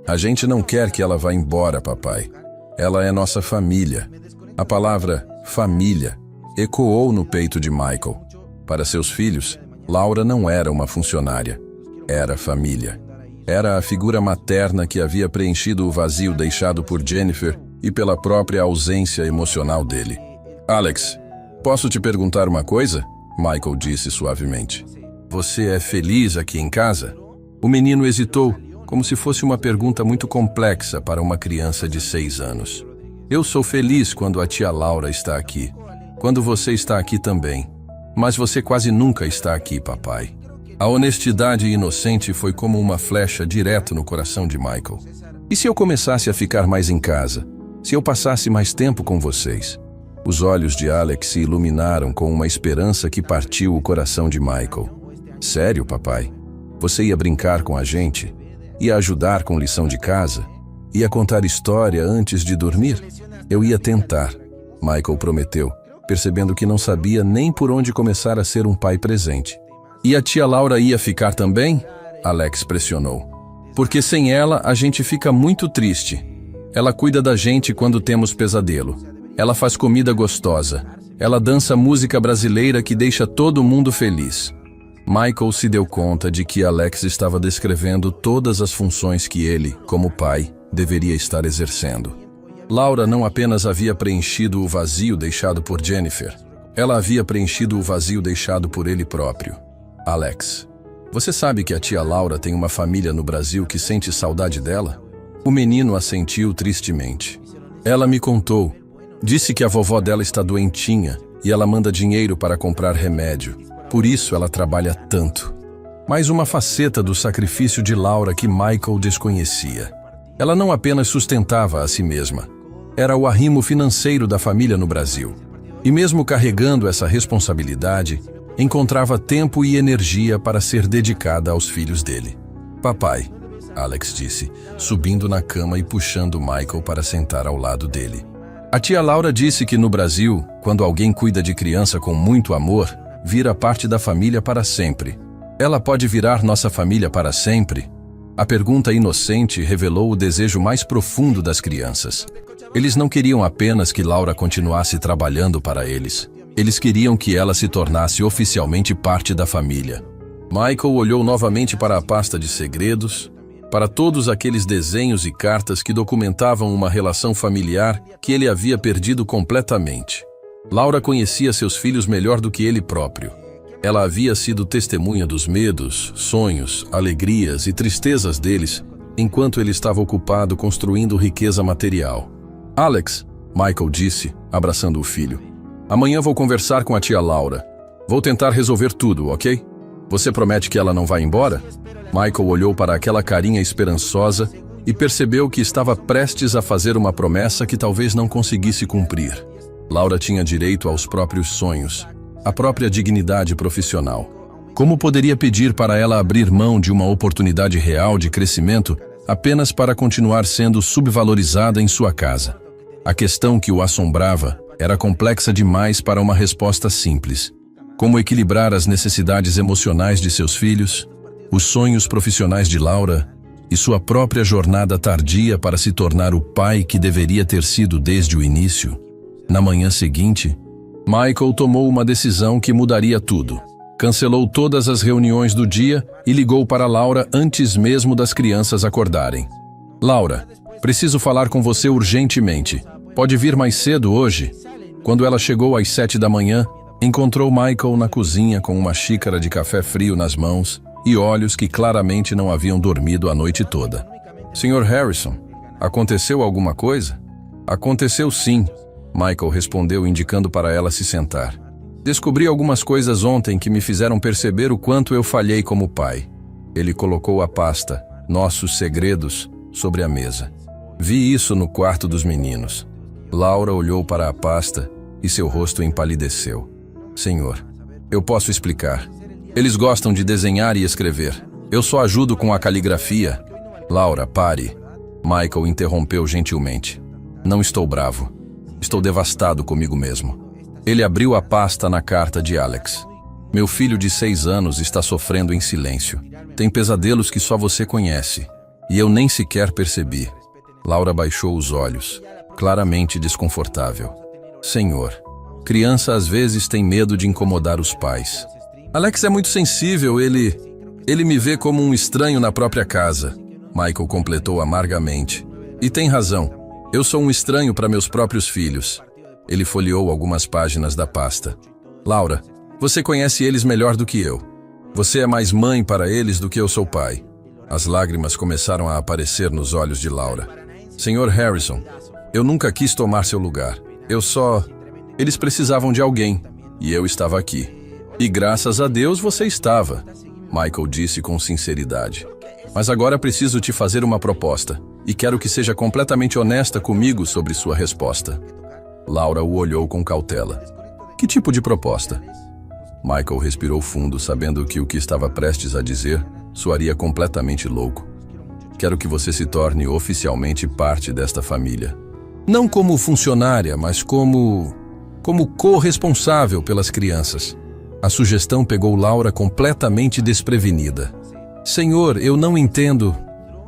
A gente não quer que ela vá embora, papai. Ela é nossa família. A palavra família ecoou no peito de Michael. Para seus filhos, Laura não era uma funcionária. Era família. Era a figura materna que havia preenchido o vazio deixado por Jennifer e pela própria ausência emocional dele. Alex, posso te perguntar uma coisa? Michael disse suavemente. Você é feliz aqui em casa? O menino hesitou, como se fosse uma pergunta muito complexa para uma criança de 6 anos. Eu sou feliz quando a tia Laura está aqui. Quando você está aqui também. Mas você quase nunca está aqui, papai. A honestidade inocente foi como uma flecha direto no coração de Michael. E se eu começasse a ficar mais em casa? Se eu passasse mais tempo com vocês? Os olhos de Alex se iluminaram com uma esperança que partiu o coração de Michael. Sério, papai? Você ia brincar com a gente? Ia ajudar com lição de casa? Ia contar história antes de dormir? Eu ia tentar, Michael prometeu, percebendo que não sabia nem por onde começar a ser um pai presente. E a tia Laura ia ficar também? Alex pressionou. Porque sem ela a gente fica muito triste. Ela cuida da gente quando temos pesadelo. Ela faz comida gostosa. Ela dança música brasileira que deixa todo mundo feliz. Michael se deu conta de que Alex estava descrevendo todas as funções que ele, como pai, deveria estar exercendo. Laura não apenas havia preenchido o vazio deixado por Jennifer, ela havia preenchido o vazio deixado por ele próprio. Alex, você sabe que a tia Laura tem uma família no Brasil que sente saudade dela? O menino assentiu tristemente. Ela me contou. Disse que a vovó dela está doentinha e ela manda dinheiro para comprar remédio. Por isso ela trabalha tanto. Mais uma faceta do sacrifício de Laura que Michael desconhecia. Ela não apenas sustentava a si mesma. Era o arrimo financeiro da família no Brasil. E mesmo carregando essa responsabilidade, encontrava tempo e energia para ser dedicada aos filhos dele. Papai, Alex disse, subindo na cama e puxando Michael para sentar ao lado dele. A tia Laura disse que no Brasil, quando alguém cuida de criança com muito amor, vira parte da família para sempre. Ela pode virar nossa família para sempre? A pergunta inocente revelou o desejo mais profundo das crianças. Eles não queriam apenas que Laura continuasse trabalhando para eles. Eles queriam que ela se tornasse oficialmente parte da família. Michael olhou novamente para a pasta de segredos, para todos aqueles desenhos e cartas que documentavam uma relação familiar que ele havia perdido completamente. Laura conhecia seus filhos melhor do que ele próprio. Ela havia sido testemunha dos medos, sonhos, alegrias e tristezas deles, enquanto ele estava ocupado construindo riqueza material. Alex, Michael disse, abraçando o filho. Amanhã vou conversar com a tia Laura. Vou tentar resolver tudo, ok? Você promete que ela não vai embora? Michael olhou para aquela carinha esperançosa e percebeu que estava prestes a fazer uma promessa que talvez não conseguisse cumprir. Laura tinha direito aos próprios sonhos, à própria dignidade profissional. Como poderia pedir para ela abrir mão de uma oportunidade real de crescimento apenas para continuar sendo subvalorizada em sua casa? A questão que o assombrava era complexa demais para uma resposta simples. Como equilibrar as necessidades emocionais de seus filhos, os sonhos profissionais de Laura e sua própria jornada tardia para se tornar o pai que deveria ter sido desde o início? Na manhã seguinte, Michael tomou uma decisão que mudaria tudo. Cancelou todas as reuniões do dia e ligou para Laura antes mesmo das crianças acordarem. Laura, preciso falar com você urgentemente. Pode vir mais cedo hoje? Quando ela chegou às 7 da manhã, encontrou Michael na cozinha com uma xícara de café frio nas mãos e olhos que claramente não haviam dormido a noite toda. Sr. Harrison, aconteceu alguma coisa? Aconteceu sim, Michael respondeu indicando para ela se sentar. Descobri algumas coisas ontem que me fizeram perceber o quanto eu falhei como pai. Ele colocou a pasta, Nossos Segredos, sobre a mesa. Vi isso no quarto dos meninos. Laura olhou para a pasta e seu rosto empalideceu. Senhor, eu posso explicar. Eles gostam de desenhar e escrever. Eu só ajudo com a caligrafia. Laura, pare. Michael interrompeu gentilmente. Não estou bravo. Estou devastado comigo mesmo. Ele abriu a pasta na carta de Alex. Meu filho de 6 anos está sofrendo em silêncio. Tem pesadelos que só você conhece. E eu nem sequer percebi. Laura baixou os olhos, claramente desconfortável. Senhor, criança às vezes tem medo de incomodar os pais. Alex é muito sensível, ele me vê como um estranho na própria casa. Michael completou amargamente. E tem razão, eu sou um estranho para meus próprios filhos. Ele folheou algumas páginas da pasta. Laura, você conhece eles melhor do que eu. Você é mais mãe para eles do que eu sou pai. As lágrimas começaram a aparecer nos olhos de Laura. Sr. Harrison, eu nunca quis tomar seu lugar. Eles precisavam de alguém, e eu estava aqui. E graças a Deus você estava, Michael disse com sinceridade. Mas agora preciso te fazer uma proposta, e quero que seja completamente honesta comigo sobre sua resposta. Laura o olhou com cautela. Que tipo de proposta? Michael respirou fundo, sabendo que o que estava prestes a dizer soaria completamente louco. Quero que você se torne oficialmente parte desta família. Não como funcionária, mas como corresponsável pelas crianças. A sugestão pegou Laura completamente desprevenida. Senhor, eu não entendo.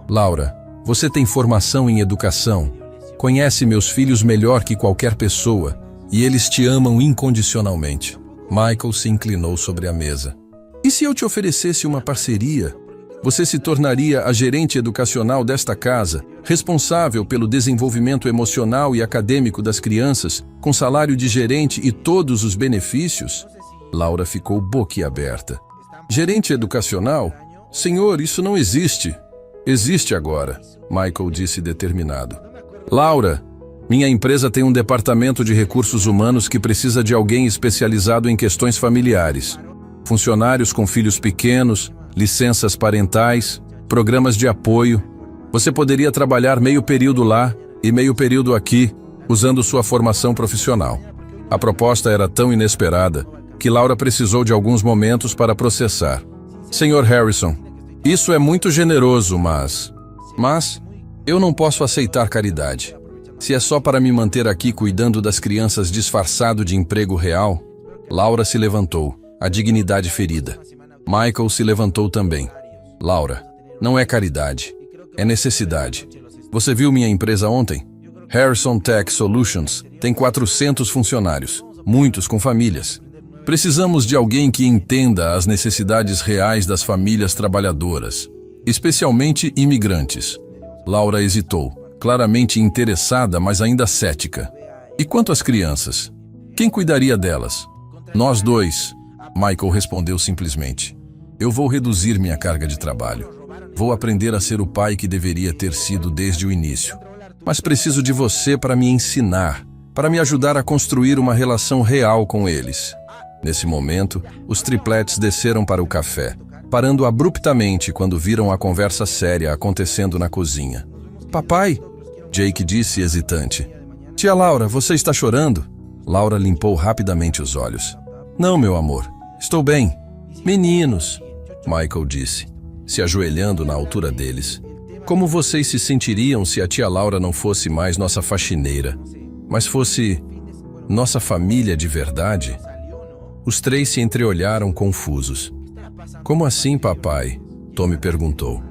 Laura, você tem formação em educação. Conhece meus filhos melhor que qualquer pessoa e eles te amam incondicionalmente. Michael se inclinou sobre a mesa. E se eu te oferecesse uma parceria? Você se tornaria a gerente educacional desta casa, responsável pelo desenvolvimento emocional e acadêmico das crianças, com salário de gerente e todos os benefícios? Laura ficou boquiaberta. Gerente educacional? Senhor, isso não existe. Existe agora, Michael disse determinado. Laura, minha empresa tem um departamento de recursos humanos que precisa de alguém especializado em questões familiares. Funcionários com filhos pequenos, licenças parentais, programas de apoio. Você poderia trabalhar meio período lá e meio período aqui, usando sua formação profissional. A proposta era tão inesperada que Laura precisou de alguns momentos para processar. Senhor Harrison, isso é muito generoso, mas eu não posso aceitar caridade. Se é só para me manter aqui cuidando das crianças disfarçado de emprego real. Laura se levantou, a dignidade ferida. Michael se levantou também. Laura, não é caridade, é necessidade. Você viu minha empresa ontem? Harrison Tech Solutions tem 400 funcionários, muitos com famílias. Precisamos de alguém que entenda as necessidades reais das famílias trabalhadoras, especialmente imigrantes. Laura hesitou, claramente interessada, mas ainda cética. E quanto às crianças? Quem cuidaria delas? Nós dois, Michael respondeu simplesmente. Eu vou reduzir minha carga de trabalho. Vou aprender a ser o pai que deveria ter sido desde o início. Mas preciso de você para me ensinar, para me ajudar a construir uma relação real com eles. Nesse momento, os triplets desceram para o café, parando abruptamente quando viram a conversa séria acontecendo na cozinha. Papai, Jake disse hesitante. Tia Laura, você está chorando? Laura limpou rapidamente os olhos. Não, meu amor, estou bem. Meninos, Michael disse, se ajoelhando na altura deles. Como vocês se sentiriam se a tia Laura não fosse mais nossa faxineira, mas fosse nossa família de verdade? Os três se entreolharam confusos. Como assim, papai? Tommy perguntou.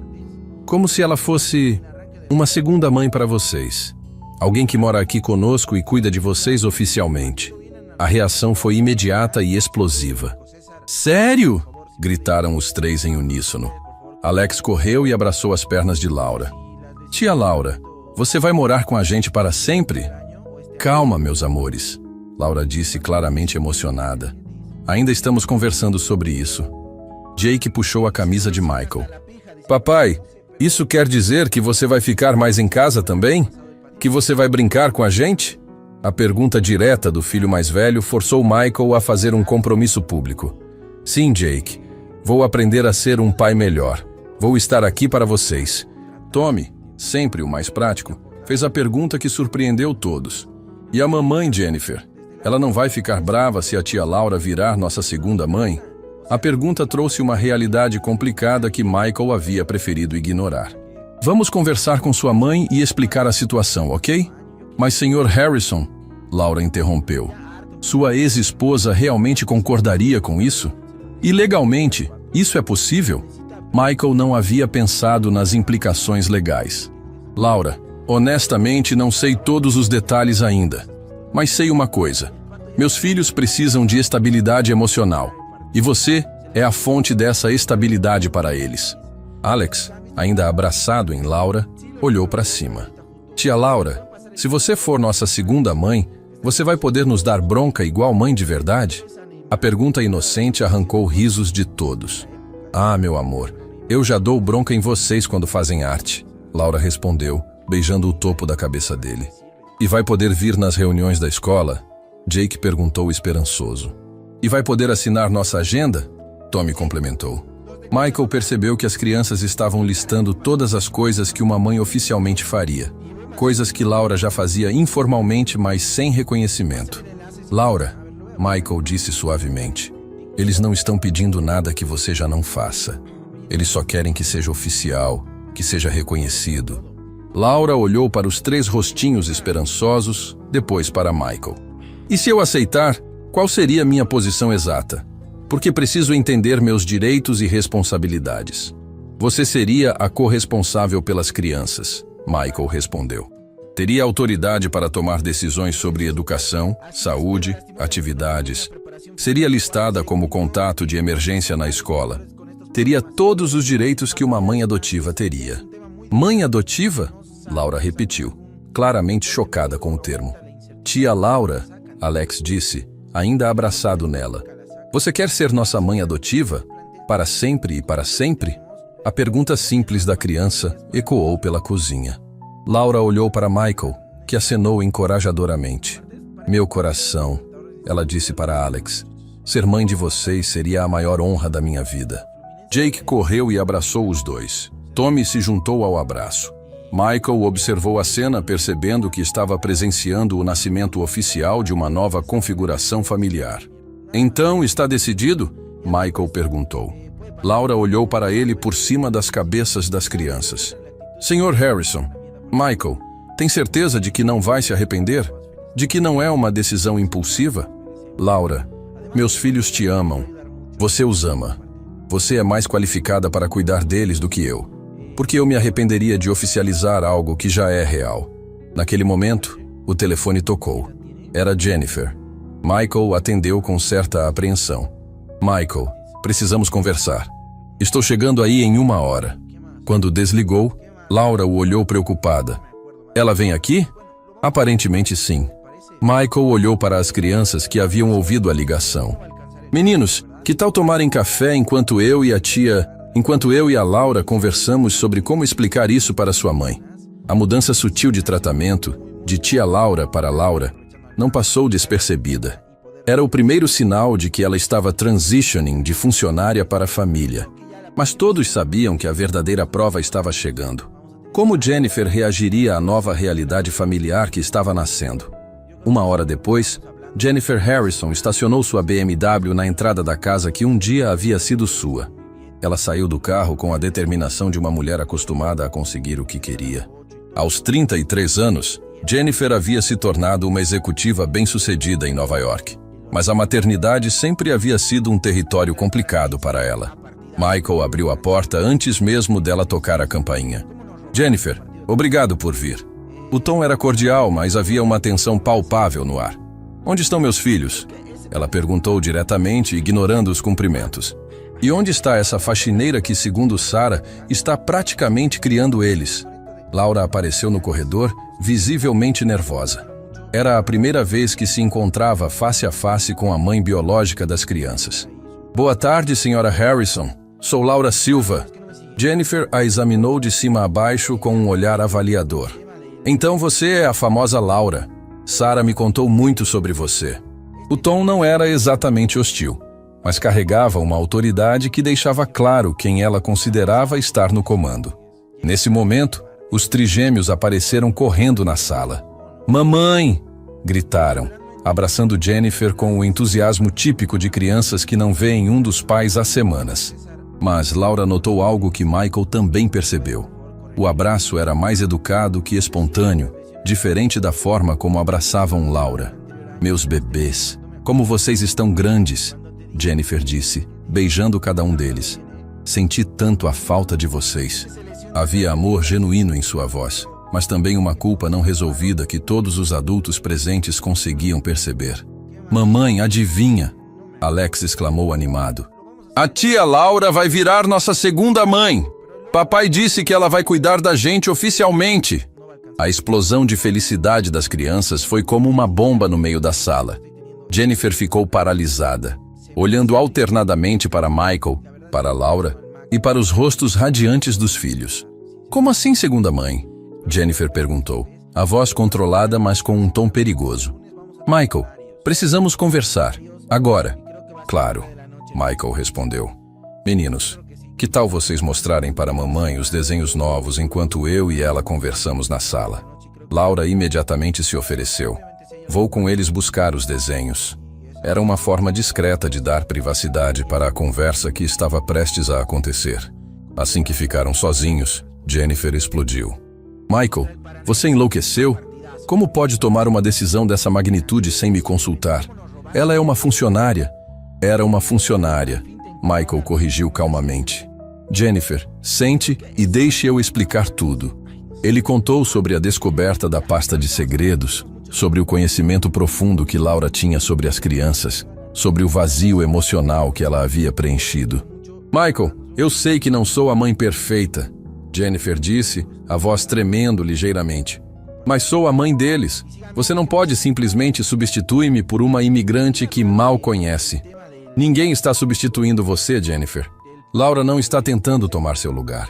Como se ela fosse uma segunda mãe para vocês. Alguém que mora aqui conosco e cuida de vocês oficialmente. A reação foi imediata e explosiva. Sério? Gritaram os três em uníssono. Alex correu e abraçou as pernas de Laura. Tia Laura, você vai morar com a gente para sempre? Calma, meus amores, Laura disse claramente emocionada. Ainda estamos conversando sobre isso. Jake puxou a camisa de Michael. Papai, isso quer dizer que você vai ficar mais em casa também? Que você vai brincar com a gente? A pergunta direta do filho mais velho forçou Michael a fazer um compromisso público. Sim, Jake. Vou aprender a ser um pai melhor. Vou estar aqui para vocês. Tommy, sempre o mais prático, fez a pergunta que surpreendeu todos. E a mamãe, Jennifer? Ela não vai ficar brava se a tia Laura virar nossa segunda mãe? A pergunta trouxe uma realidade complicada que Michael havia preferido ignorar. Vamos conversar com sua mãe e explicar a situação, ok? Mas, Sr. Harrison, Laura interrompeu. Sua ex-esposa realmente concordaria com isso? E legalmente, isso é possível? Michael não havia pensado nas implicações legais. Laura, honestamente não sei todos os detalhes ainda. Mas sei uma coisa. Meus filhos precisam de estabilidade emocional. E você é a fonte dessa estabilidade para eles. Alex, ainda abraçado em Laura, olhou para cima. Tia Laura, se você for nossa segunda mãe, você vai poder nos dar bronca igual mãe de verdade? A pergunta inocente arrancou risos de todos. Ah, meu amor, eu já dou bronca em vocês quando fazem arte, Laura respondeu, beijando o topo da cabeça dele. E vai poder vir nas reuniões da escola? Jake perguntou esperançoso. E vai poder assinar nossa agenda? Tommy complementou. Michael percebeu que as crianças estavam listando todas as coisas que uma mãe oficialmente faria. Coisas que Laura já fazia informalmente, mas sem reconhecimento. Laura, Michael disse suavemente, eles não estão pedindo nada que você já não faça. Eles só querem que seja oficial, que seja reconhecido. Laura olhou para os três rostinhos esperançosos, depois para Michael. E se eu aceitar, qual seria minha posição exata? Porque preciso entender meus direitos e responsabilidades. Você seria a corresponsável pelas crianças, Michael respondeu. Teria autoridade para tomar decisões sobre educação, saúde, atividades. Seria listada como contato de emergência na escola. Teria todos os direitos que uma mãe adotiva teria. Mãe adotiva? Laura repetiu, claramente chocada com o termo. Tia Laura, Alex disse, ainda abraçado nela. Você quer ser nossa mãe adotiva? Para sempre e para sempre? A pergunta simples da criança ecoou pela cozinha. Laura olhou para Michael, que acenou encorajadoramente. Meu coração, ela disse para Alex. Ser mãe de vocês seria a maior honra da minha vida. Jake correu e abraçou os dois. Tommy se juntou ao abraço. Michael observou a cena, percebendo que estava presenciando o nascimento oficial de uma nova configuração familiar. Então, está decidido? Michael perguntou. Laura olhou para ele por cima das cabeças das crianças. Senhor Harrison, Michael, tem certeza de que não vai se arrepender? De que não é uma decisão impulsiva? Laura, meus filhos te amam. Você os ama. Você é mais qualificada para cuidar deles do que eu. Porque eu me arrependeria de oficializar algo que já é real. Naquele momento, o telefone tocou. Era Jennifer. Michael atendeu com certa apreensão. Michael, precisamos conversar. Estou chegando aí em 1 hora. Quando desligou, Laura o olhou preocupada. Ela vem aqui? Aparentemente sim. Michael olhou para as crianças que haviam ouvido a ligação. Meninos, que tal tomarem café enquanto eu e a Laura conversamos sobre como explicar isso para sua mãe? A mudança sutil de tratamento, de tia Laura para Laura, não passou despercebida. Era o primeiro sinal de que ela estava transitioning de funcionária para família. Mas todos sabiam que a verdadeira prova estava chegando. Como Jennifer reagiria à nova realidade familiar que estava nascendo? 1 hora depois, Jennifer Harrison estacionou sua BMW na entrada da casa que um dia havia sido sua. Ela saiu do carro com a determinação de uma mulher acostumada a conseguir o que queria. Aos 33 anos, Jennifer havia se tornado uma executiva bem-sucedida em Nova York. Mas a maternidade sempre havia sido um território complicado para ela. Michael abriu a porta antes mesmo dela tocar a campainha. Jennifer, obrigado por vir. O tom era cordial, mas havia uma tensão palpável no ar. Onde estão meus filhos? Ela perguntou diretamente, ignorando os cumprimentos. E onde está essa faxineira que, segundo Sarah, está praticamente criando eles? Laura apareceu no corredor, visivelmente nervosa. Era a primeira vez que se encontrava face a face com a mãe biológica das crianças. Boa tarde, senhora Harrison. Sou Laura Silva. Jennifer a examinou de cima a baixo com um olhar avaliador. Então você é a famosa Laura. Sarah me contou muito sobre você. O tom não era exatamente hostil, mas carregava uma autoridade que deixava claro quem ela considerava estar no comando. Nesse momento, os trigêmeos apareceram correndo na sala. Mamãe! Gritaram, abraçando Jennifer com o entusiasmo típico de crianças que não veem um dos pais há semanas. Mas Laura notou algo que Michael também percebeu. O abraço era mais educado que espontâneo, diferente da forma como abraçavam Laura. Meus bebês, como vocês estão grandes, Jennifer disse, beijando cada um deles. Senti tanto a falta de vocês. Havia amor genuíno em sua voz, mas também uma culpa não resolvida que todos os adultos presentes conseguiam perceber. Mamãe, adivinha? Alex exclamou animado. A tia Laura vai virar nossa segunda mãe! Papai disse que ela vai cuidar da gente oficialmente! A explosão de felicidade das crianças foi como uma bomba no meio da sala. Jennifer ficou paralisada, olhando alternadamente para Michael, para Laura e para os rostos radiantes dos filhos. Como assim, segunda mãe? Jennifer perguntou, a voz controlada, mas com um tom perigoso. Michael, precisamos conversar. Agora. Claro, Michael respondeu. Meninos, que tal vocês mostrarem para a mamãe os desenhos novos enquanto eu e ela conversamos na sala? Laura imediatamente se ofereceu. Vou com eles buscar os desenhos. Era uma forma discreta de dar privacidade para a conversa que estava prestes a acontecer. Assim que ficaram sozinhos, Jennifer explodiu. Michael, você enlouqueceu? Como pode tomar uma decisão dessa magnitude sem me consultar? Ela é uma funcionária. Era uma funcionária. Michael corrigiu calmamente. Jennifer, sente e deixe eu explicar tudo. Ele contou sobre a descoberta da pasta de segredos, sobre o conhecimento profundo que Laura tinha sobre as crianças, sobre o vazio emocional que ela havia preenchido. Michael, eu sei que não sou a mãe perfeita, Jennifer disse, a voz tremendo ligeiramente. Mas sou a mãe deles. Você não pode simplesmente substituir-me por uma imigrante que mal conhece. Ninguém está substituindo você, Jennifer. Laura não está tentando tomar seu lugar.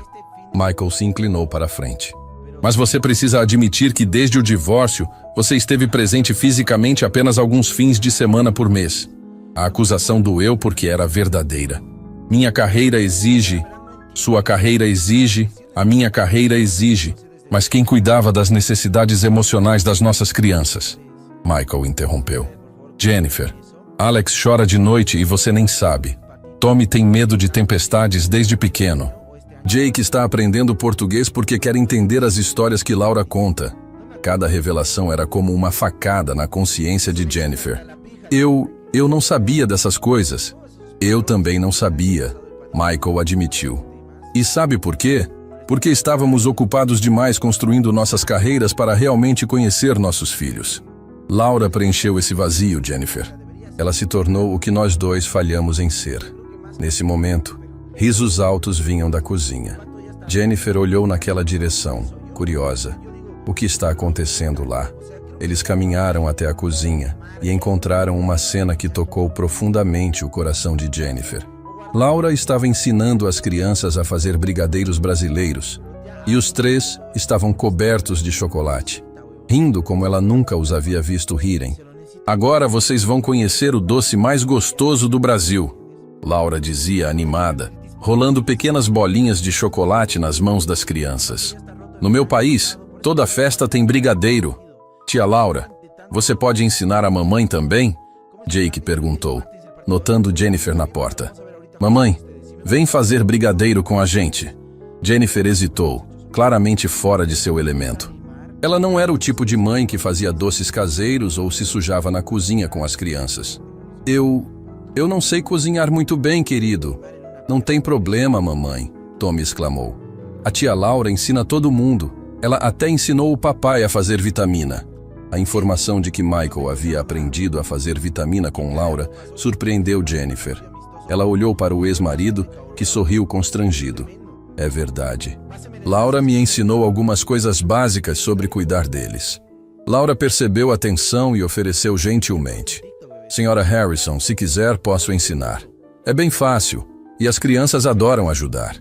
Michael se inclinou para a frente. Mas você precisa admitir que desde o divórcio, você esteve presente fisicamente apenas alguns fins de semana por mês. A acusação doeu porque era verdadeira. Minha carreira exige, sua carreira exige, a minha carreira exige. Mas quem cuidava das necessidades emocionais das nossas crianças? Michael interrompeu. Jennifer, Alex chora de noite e você nem sabe. Tommy tem medo de tempestades desde pequeno. Jake está aprendendo português porque quer entender as histórias que Laura conta. Cada revelação era como uma facada na consciência de Jennifer. Eu não sabia dessas coisas. Eu também não sabia, Michael admitiu. E sabe por quê? Porque estávamos ocupados demais construindo nossas carreiras para realmente conhecer nossos filhos. Laura preencheu esse vazio, Jennifer. Ela se tornou o que nós dois falhamos em ser. Nesse momento, risos altos vinham da cozinha. Jennifer olhou naquela direção, curiosa. O que está acontecendo lá? Eles caminharam até a cozinha e encontraram uma cena que tocou profundamente o coração de Jennifer. Laura estava ensinando as crianças a fazer brigadeiros brasileiros, e os três estavam cobertos de chocolate, rindo como ela nunca os havia visto rirem. Agora vocês vão conhecer o doce mais gostoso do Brasil, Laura dizia animada, rolando pequenas bolinhas de chocolate nas mãos das crianças. No meu país, toda festa tem brigadeiro. Tia Laura, você pode ensinar a mamãe também? Jake perguntou, notando Jennifer na porta. Mamãe, vem fazer brigadeiro com a gente. Jennifer hesitou, claramente fora de seu elemento. Ela não era o tipo de mãe que fazia doces caseiros ou se sujava na cozinha com as crianças. Eu não sei cozinhar muito bem, querido. Não tem problema, mamãe, Tommy exclamou. A tia Laura ensina todo mundo. Ela até ensinou o papai a fazer vitamina. A informação de que Michael havia aprendido a fazer vitamina com Laura surpreendeu Jennifer. Ela olhou para o ex-marido, que sorriu constrangido. É verdade. Laura me ensinou algumas coisas básicas sobre cuidar deles. Laura percebeu a tensão e ofereceu gentilmente. Senhora Harrison, se quiser, posso ensinar. É bem fácil, e as crianças adoram ajudar.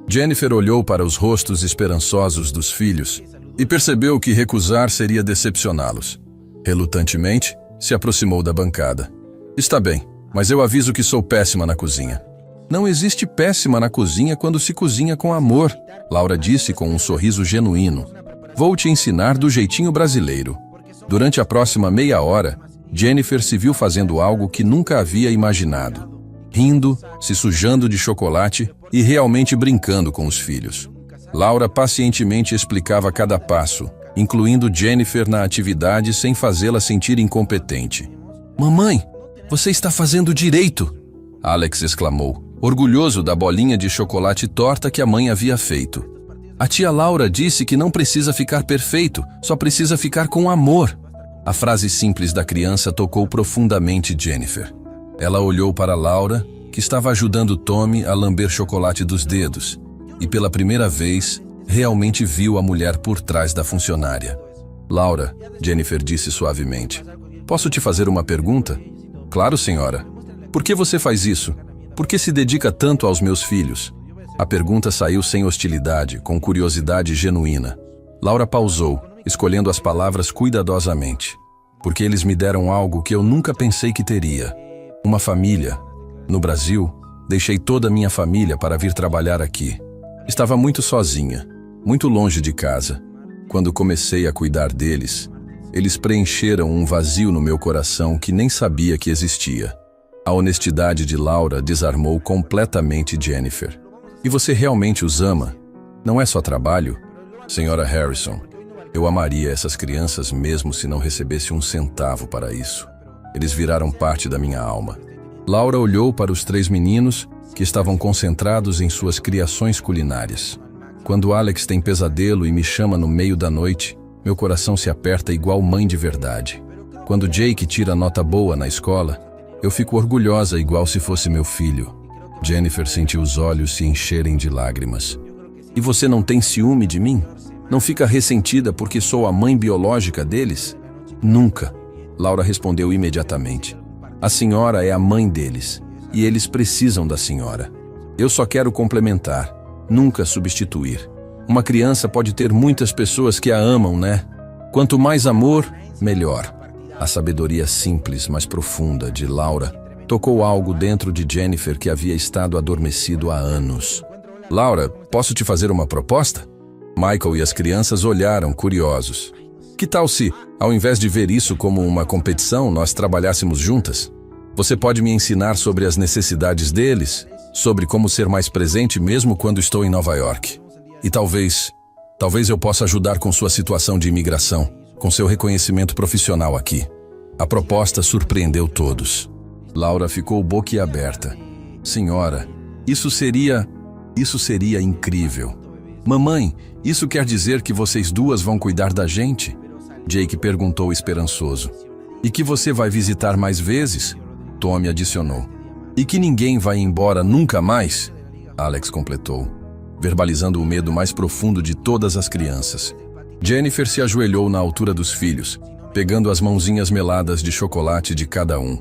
Jennifer olhou para os rostos esperançosos dos filhos e percebeu que recusar seria decepcioná-los. Relutantemente, se aproximou da bancada. Está bem. Mas eu aviso que sou péssima na cozinha. Não existe péssima na cozinha quando se cozinha com amor, Laura disse com um sorriso genuíno. Vou te ensinar do jeitinho brasileiro. Durante a próxima meia hora, Jennifer se viu fazendo algo que nunca havia imaginado. Rindo, se sujando de chocolate e realmente brincando com os filhos. Laura pacientemente explicava cada passo, incluindo Jennifer na atividade sem fazê-la sentir incompetente. Mamãe! Você está fazendo direito! Alex exclamou, orgulhoso da bolinha de chocolate torta que a mãe havia feito. A tia Laura disse que não precisa ficar perfeito, só precisa ficar com amor. A frase simples da criança tocou profundamente Jennifer. Ela olhou para Laura, que estava ajudando Tommy a lamber chocolate dos dedos, e pela primeira vez, realmente viu a mulher por trás da funcionária. Laura, Jennifer disse suavemente, posso te fazer uma pergunta? Claro, senhora. Por que você faz isso? Por que se dedica tanto aos meus filhos? A pergunta saiu sem hostilidade, com curiosidade genuína. Laura pausou, escolhendo as palavras cuidadosamente. Porque eles me deram algo que eu nunca pensei que teria. Uma família. No Brasil, deixei toda a minha família para vir trabalhar aqui. Estava muito sozinha, muito longe de casa. Quando comecei a cuidar deles, eles preencheram um vazio no meu coração que nem sabia que existia. A honestidade de Laura desarmou completamente Jennifer. E você realmente os ama? Não é só trabalho? Senhora Harrison, eu amaria essas crianças mesmo se não recebesse um centavo para isso. Eles viraram parte da minha alma. Laura olhou para os 3 meninos que estavam concentrados em suas criações culinárias. Quando Alex tem pesadelo e me chama no meio da noite, meu coração se aperta igual mãe de verdade. Quando Jake tira nota boa na escola, eu fico orgulhosa igual se fosse meu filho. Jennifer sentiu os olhos se encherem de lágrimas. E você não tem ciúme de mim? Não fica ressentida porque sou a mãe biológica deles? Nunca. Laura respondeu imediatamente. A senhora é a mãe deles, e eles precisam da senhora. Eu só quero complementar, nunca substituir. Uma criança pode ter muitas pessoas que a amam, né? Quanto mais amor, melhor. A sabedoria simples, mas profunda de Laura tocou algo dentro de Jennifer que havia estado adormecido há anos. Laura, posso te fazer uma proposta? Michael e as crianças olharam curiosos. Que tal se, ao invés de ver isso como uma competição, nós trabalhássemos juntas? Você pode me ensinar sobre as necessidades deles, sobre como ser mais presente mesmo quando estou em Nova York. E talvez eu possa ajudar com sua situação de imigração, com seu reconhecimento profissional aqui. A proposta surpreendeu todos. Laura ficou boquiaberta. Senhora, isso seria incrível. Mamãe, isso quer dizer que vocês duas vão cuidar da gente? Jake perguntou esperançoso. E que você vai visitar mais vezes? Tommy adicionou. E que ninguém vai embora nunca mais? Alex completou, verbalizando o medo mais profundo de todas as crianças. Jennifer se ajoelhou na altura dos filhos, pegando as mãozinhas meladas de chocolate de cada um.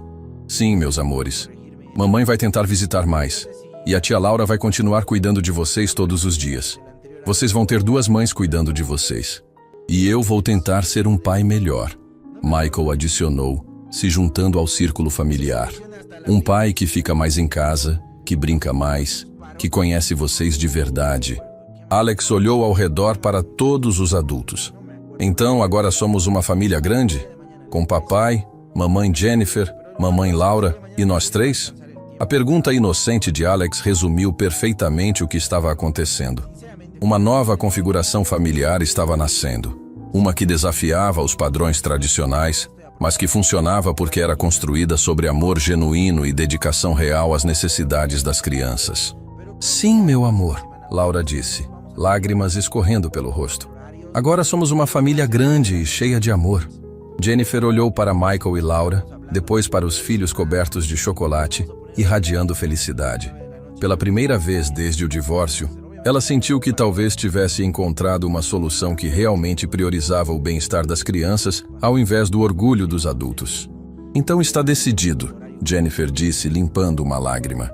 Sim, meus amores. Mamãe vai tentar visitar mais. E a tia Laura vai continuar cuidando de vocês todos os dias. Vocês vão ter duas mães cuidando de vocês. E eu vou tentar ser um pai melhor. Michael adicionou, se juntando ao círculo familiar. Um pai que fica mais em casa, que brinca mais, que conhece vocês de verdade. Alex olhou ao redor para todos os adultos. Então agora somos uma família grande? Com papai, mamãe Jennifer, mamãe Laura e nós três? A pergunta inocente de Alex resumiu perfeitamente o que estava acontecendo. Uma nova configuração familiar estava nascendo. Uma que desafiava os padrões tradicionais, mas que funcionava porque era construída sobre amor genuíno e dedicação real às necessidades das crianças. Sim, meu amor, Laura disse, lágrimas escorrendo pelo rosto. Agora somos uma família grande e cheia de amor. Jennifer olhou para Michael e Laura, depois para os filhos cobertos de chocolate, irradiando felicidade. Pela primeira vez desde o divórcio, ela sentiu que talvez tivesse encontrado uma solução que realmente priorizava o bem-estar das crianças ao invés do orgulho dos adultos. Então está decidido, Jennifer disse, limpando uma lágrima.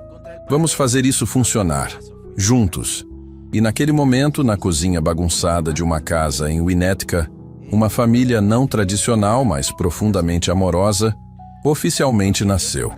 Vamos fazer isso funcionar, juntos. E naquele momento, na cozinha bagunçada de uma casa em Winnetka, uma família não tradicional, mas profundamente amorosa, oficialmente nasceu.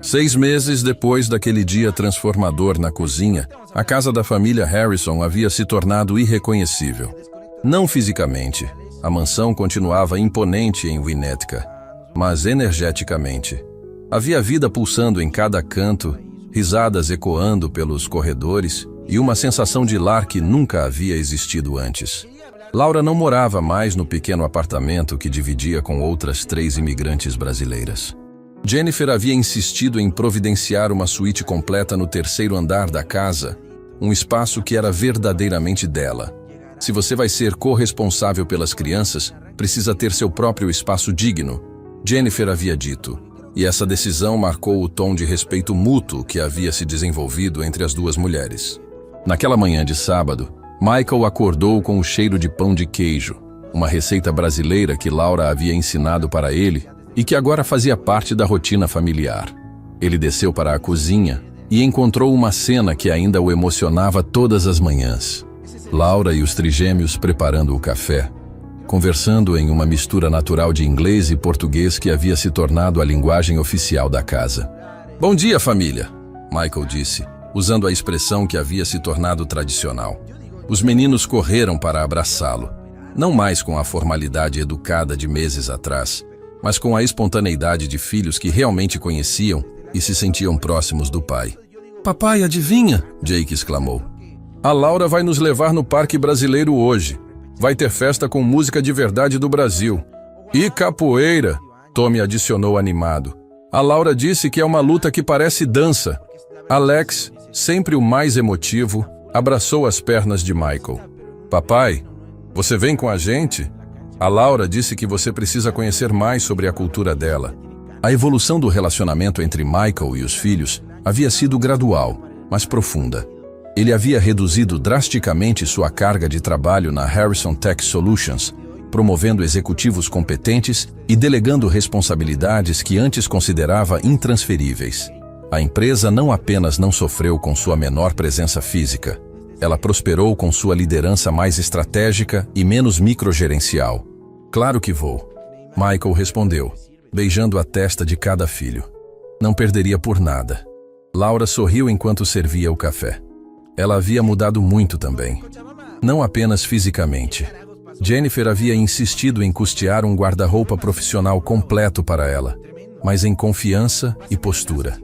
6 meses depois daquele dia transformador na cozinha, a casa da família Harrison havia se tornado irreconhecível. Não fisicamente, a mansão continuava imponente em Winnetka, mas energeticamente. Havia vida pulsando em cada canto, risadas ecoando pelos corredores e uma sensação de lar que nunca havia existido antes. Laura não morava mais no pequeno apartamento que dividia com outras 3 imigrantes brasileiras. Jennifer havia insistido em providenciar uma suíte completa no 3º andar da casa, um espaço que era verdadeiramente dela. Se você vai ser corresponsável pelas crianças, precisa ter seu próprio espaço digno, Jennifer havia dito. E essa decisão marcou o tom de respeito mútuo que havia se desenvolvido entre as duas mulheres. Naquela manhã de sábado, Michael acordou com o cheiro de pão de queijo, uma receita brasileira que Laura havia ensinado para ele e que agora fazia parte da rotina familiar. Ele desceu para a cozinha e encontrou uma cena que ainda o emocionava todas as manhãs. Laura e os trigêmeos preparando o café, conversando em uma mistura natural de inglês e português que havia se tornado a linguagem oficial da casa. "Bom dia, família", Michael disse, usando a expressão que havia se tornado tradicional. Os meninos correram para abraçá-lo, não mais com a formalidade educada de meses atrás, mas com a espontaneidade de filhos que realmente conheciam e se sentiam próximos do pai. "Papai, adivinha?", Jake exclamou. "A Laura vai nos levar no Parque Brasileiro hoje. Vai ter festa com música de verdade do Brasil. E capoeira", Tommy adicionou animado. "A Laura disse que é uma luta que parece dança." Alex, sempre o mais emotivo, Abraçou as pernas de Michael. Papai, você vem com a gente? A Laura disse que você precisa conhecer mais sobre a cultura dela. A evolução do relacionamento entre Michael e os filhos havia sido gradual, mas profunda. Ele havia reduzido drasticamente sua carga de trabalho na Harrison Tech Solutions, promovendo executivos competentes e delegando responsabilidades que antes considerava intransferíveis. A empresa não apenas não sofreu com sua menor presença física, ela prosperou com sua liderança mais estratégica e menos microgerencial. Claro que vou, Michael respondeu, beijando a testa de cada filho. Não perderia por nada. Laura sorriu enquanto servia o café. Ela havia mudado muito também. Não apenas fisicamente. Jennifer havia insistido em custear um guarda-roupa profissional completo para ela, mas em confiança e postura.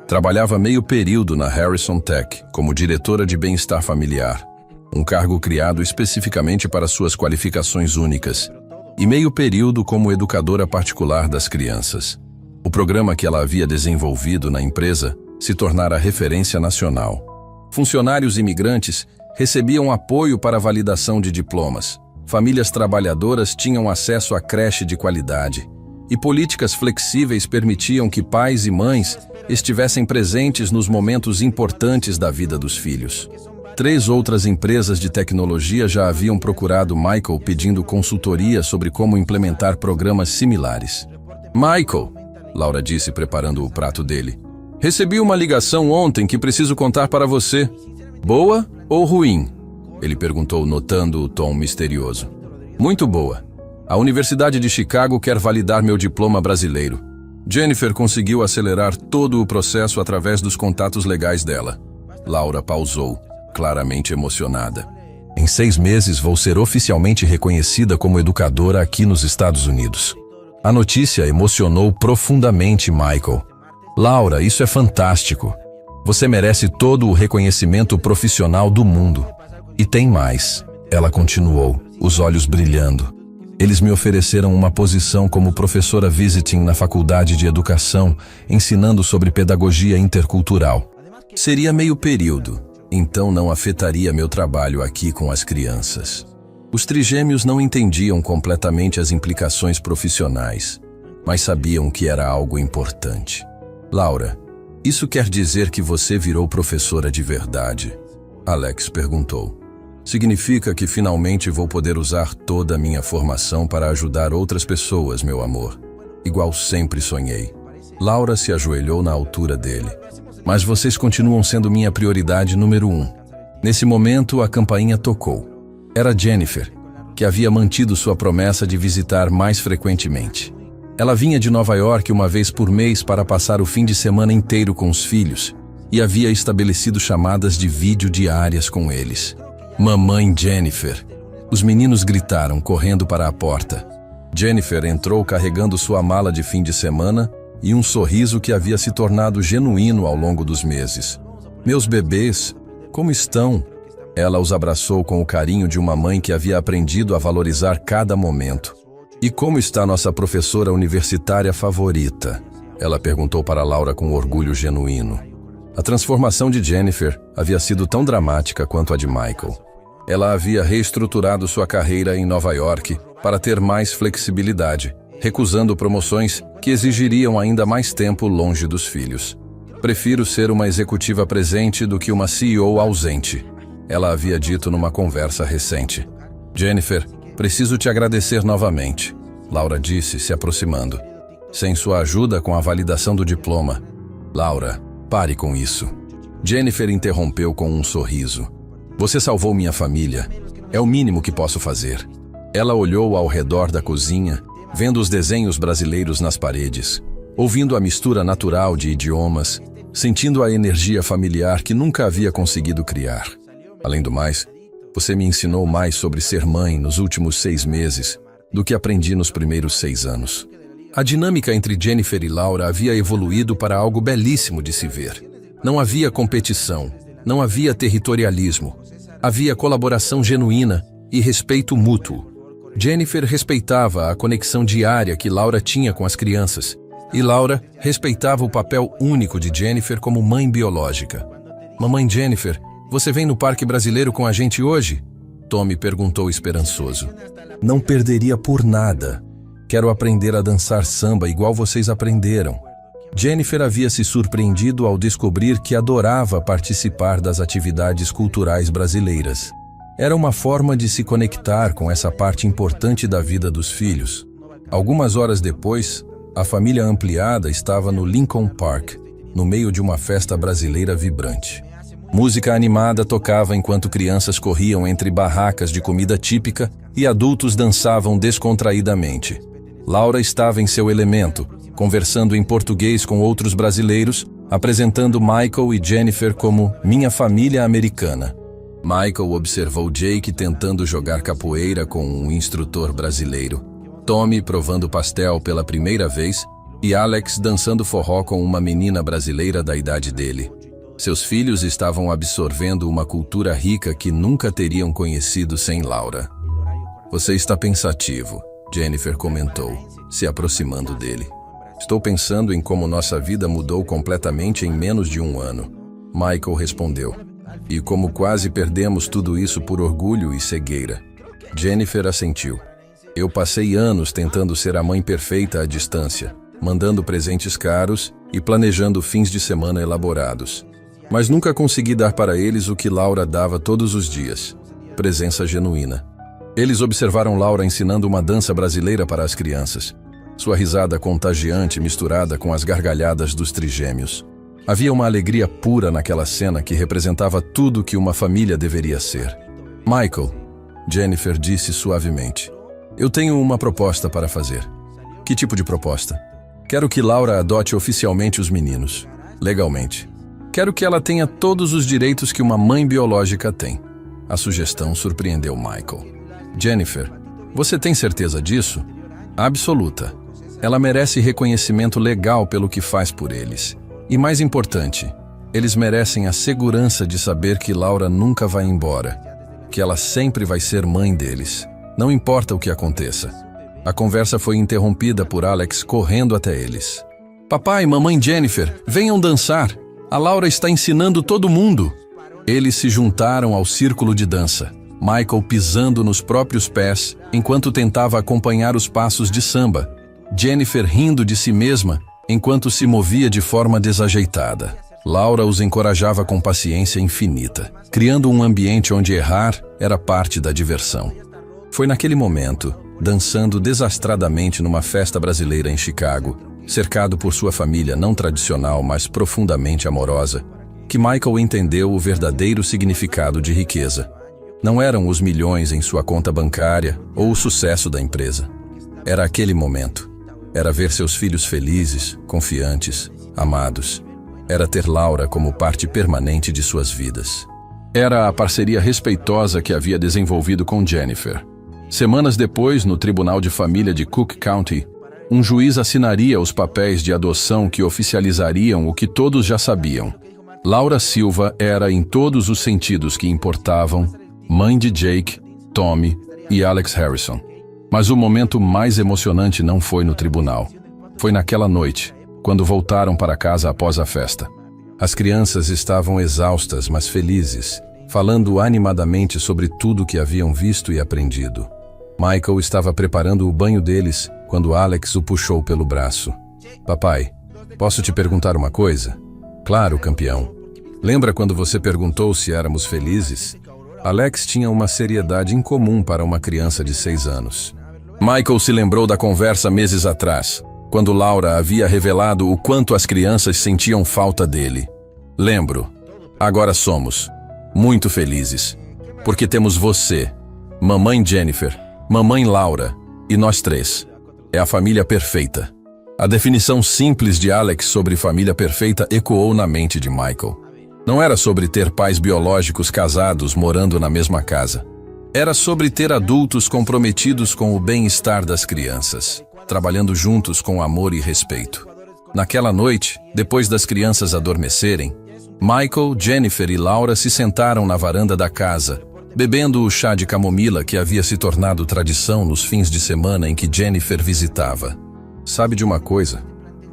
Trabalhava meio período na Harrison Tech como diretora de bem-estar familiar, um cargo criado especificamente para suas qualificações únicas, e meio período como educadora particular das crianças. O programa que ela havia desenvolvido na empresa se tornara referência nacional. Funcionários imigrantes recebiam apoio para a validação de diplomas, famílias trabalhadoras tinham acesso a creche de qualidade, e políticas flexíveis permitiam que pais e mães estivessem presentes nos momentos importantes da vida dos filhos. 3 outras empresas de tecnologia já haviam procurado Michael pedindo consultoria sobre como implementar programas similares. Michael, Laura disse preparando o prato dele, recebi uma ligação ontem que preciso contar para você. Boa ou ruim? Ele perguntou notando o tom misterioso. Muito boa. A Universidade de Chicago quer validar meu diploma brasileiro. Jennifer conseguiu acelerar todo o processo através dos contatos legais dela. Laura pausou, claramente emocionada. Em 6 meses vou ser oficialmente reconhecida como educadora aqui nos Estados Unidos. A notícia emocionou profundamente Michael. Laura, isso é fantástico. Você merece todo o reconhecimento profissional do mundo. E tem mais, ela continuou, os olhos brilhando. Eles me ofereceram uma posição como professora visiting na Faculdade de Educação, ensinando sobre pedagogia intercultural. Seria meio período, então não afetaria meu trabalho aqui com as crianças. Os trigêmeos não entendiam completamente as implicações profissionais, mas sabiam que era algo importante. Laura, isso quer dizer que você virou professora de verdade? Alex perguntou. Significa que finalmente vou poder usar toda a minha formação para ajudar outras pessoas, meu amor. Igual sempre sonhei. Laura se ajoelhou na altura dele. Mas vocês continuam sendo minha prioridade número 1. Nesse momento, a campainha tocou. Era Jennifer, que havia mantido sua promessa de visitar mais frequentemente. Ela vinha de Nova York uma vez por mês para passar o fim de semana inteiro com os filhos e havia estabelecido chamadas de vídeo diárias com eles. Mamãe Jennifer. Os meninos gritaram, correndo para a porta. Jennifer entrou carregando sua mala de fim de semana e um sorriso que havia se tornado genuíno ao longo dos meses. Meus bebês, como estão? Ela os abraçou com o carinho de uma mãe que havia aprendido a valorizar cada momento. E como está nossa professora universitária favorita? Ela perguntou para Laura com orgulho genuíno. A transformação de Jennifer havia sido tão dramática quanto a de Michael. Ela havia reestruturado sua carreira em Nova York para ter mais flexibilidade, recusando promoções que exigiriam ainda mais tempo longe dos filhos. Prefiro ser uma executiva presente do que uma CEO ausente, ela havia dito numa conversa recente. Jennifer, preciso te agradecer novamente, Laura disse, se aproximando. Sem sua ajuda com a validação do diploma. Laura, pare com isso. Jennifer interrompeu com um sorriso. Você salvou minha família. É o mínimo que posso fazer. Ela olhou ao redor da cozinha, vendo os desenhos brasileiros nas paredes, ouvindo a mistura natural de idiomas, sentindo a energia familiar que nunca havia conseguido criar. Além do mais, você me ensinou mais sobre ser mãe nos últimos 6 meses do que aprendi nos primeiros 6 anos. A dinâmica entre Jennifer e Laura havia evoluído para algo belíssimo de se ver. Não havia competição, não havia territorialismo. Havia colaboração genuína e respeito mútuo. Jennifer respeitava a conexão diária que Laura tinha com as crianças, e Laura respeitava o papel único de Jennifer como mãe biológica. Mamãe Jennifer Você vem no Parque Brasileiro com a gente hoje? Tommy perguntou esperançoso. Não perderia por nada. Quero aprender a dançar samba igual vocês aprenderam. Jennifer havia se surpreendido ao descobrir que adorava participar das atividades culturais brasileiras. Era uma forma de se conectar com essa parte importante da vida dos filhos. Algumas horas depois, a família ampliada estava no Lincoln Park, no meio de uma festa brasileira vibrante. Música animada tocava enquanto crianças corriam entre barracas de comida típica e adultos dançavam descontraidamente. Laura estava em seu elemento, conversando em português com outros brasileiros, apresentando Michael e Jennifer como minha família americana. Michael observou Jake tentando jogar capoeira com um instrutor brasileiro, Tommy provando pastel pela primeira vez e Alex dançando forró com uma menina brasileira da idade dele. Seus filhos estavam absorvendo uma cultura rica que nunca teriam conhecido sem Laura. Você está pensativo, Jennifer comentou, se aproximando dele. Estou pensando em como nossa vida mudou completamente em menos de um ano. Michael respondeu. E como quase perdemos tudo isso por orgulho e cegueira. Jennifer assentiu. Eu passei anos tentando ser a mãe perfeita à distância, mandando presentes caros e planejando fins de semana elaborados. Mas nunca consegui dar para eles o que Laura dava todos os dias. Presença genuína. Eles observaram Laura ensinando uma dança brasileira para as crianças. Sua risada contagiante misturada com as gargalhadas dos trigêmeos. Havia uma alegria pura naquela cena que representava tudo que uma família deveria ser. Michael, Jennifer disse suavemente, eu tenho uma proposta para fazer. Que tipo de proposta? Quero que Laura adote oficialmente os meninos, legalmente. Quero que ela tenha todos os direitos que uma mãe biológica tem. A sugestão surpreendeu Michael. Jennifer, você tem certeza disso? Absoluta. Ela merece reconhecimento legal pelo que faz por eles. E mais importante, eles merecem a segurança de saber que Laura nunca vai embora, que ela sempre vai ser mãe deles, não importa o que aconteça. A conversa foi interrompida por Alex correndo até eles. Papai e mamãe Jennifer, venham dançar. A Laura está ensinando todo mundo. Eles se juntaram ao círculo de dança, Michael pisando nos próprios pés enquanto tentava acompanhar os passos de samba, Jennifer rindo de si mesma enquanto se movia de forma desajeitada. Laura os encorajava com paciência infinita, criando um ambiente onde errar era parte da diversão. Foi naquele momento, dançando desastradamente numa festa brasileira em Chicago, cercado por sua família não tradicional, mas profundamente amorosa, que Michael entendeu o verdadeiro significado de riqueza. Não eram os milhões em sua conta bancária ou o sucesso da empresa. Era aquele momento. Era ver seus filhos felizes, confiantes, amados. Era ter Laura como parte permanente de suas vidas. Era a parceria respeitosa que havia desenvolvido com Jennifer. Semanas depois, no Tribunal de Família de Cook County, um juiz assinaria os papéis de adoção que oficializariam o que todos já sabiam. Laura Silva era, em todos os sentidos que importavam, mãe de Jake, Tommy e Alex Harrison. Mas o momento mais emocionante não foi no tribunal. Foi naquela noite, quando voltaram para casa após a festa. As crianças estavam exaustas, mas felizes, falando animadamente sobre tudo que haviam visto e aprendido. Michael estava preparando o banho deles quando Alex o puxou pelo braço. Papai, posso te perguntar uma coisa? Claro, campeão. Lembra quando você perguntou se éramos felizes? Alex tinha uma seriedade incomum para uma criança de 6 anos. Michael se lembrou da conversa meses atrás, quando Laura havia revelado o quanto as crianças sentiam falta dele. Lembro. Agora somos muito felizes, porque temos você, mamãe Jennifer, mamãe Laura e nós três. É a família perfeita. A definição simples de Alex sobre família perfeita ecoou na mente de Michael. Não era sobre ter pais biológicos casados morando na mesma casa. Era sobre ter adultos comprometidos com o bem-estar das crianças, trabalhando juntos com amor e respeito. Naquela noite, depois das crianças adormecerem, Michael, Jennifer e Laura se sentaram na varanda da casa, bebendo o chá de camomila que havia se tornado tradição nos fins de semana em que Jennifer visitava. Sabe de uma coisa?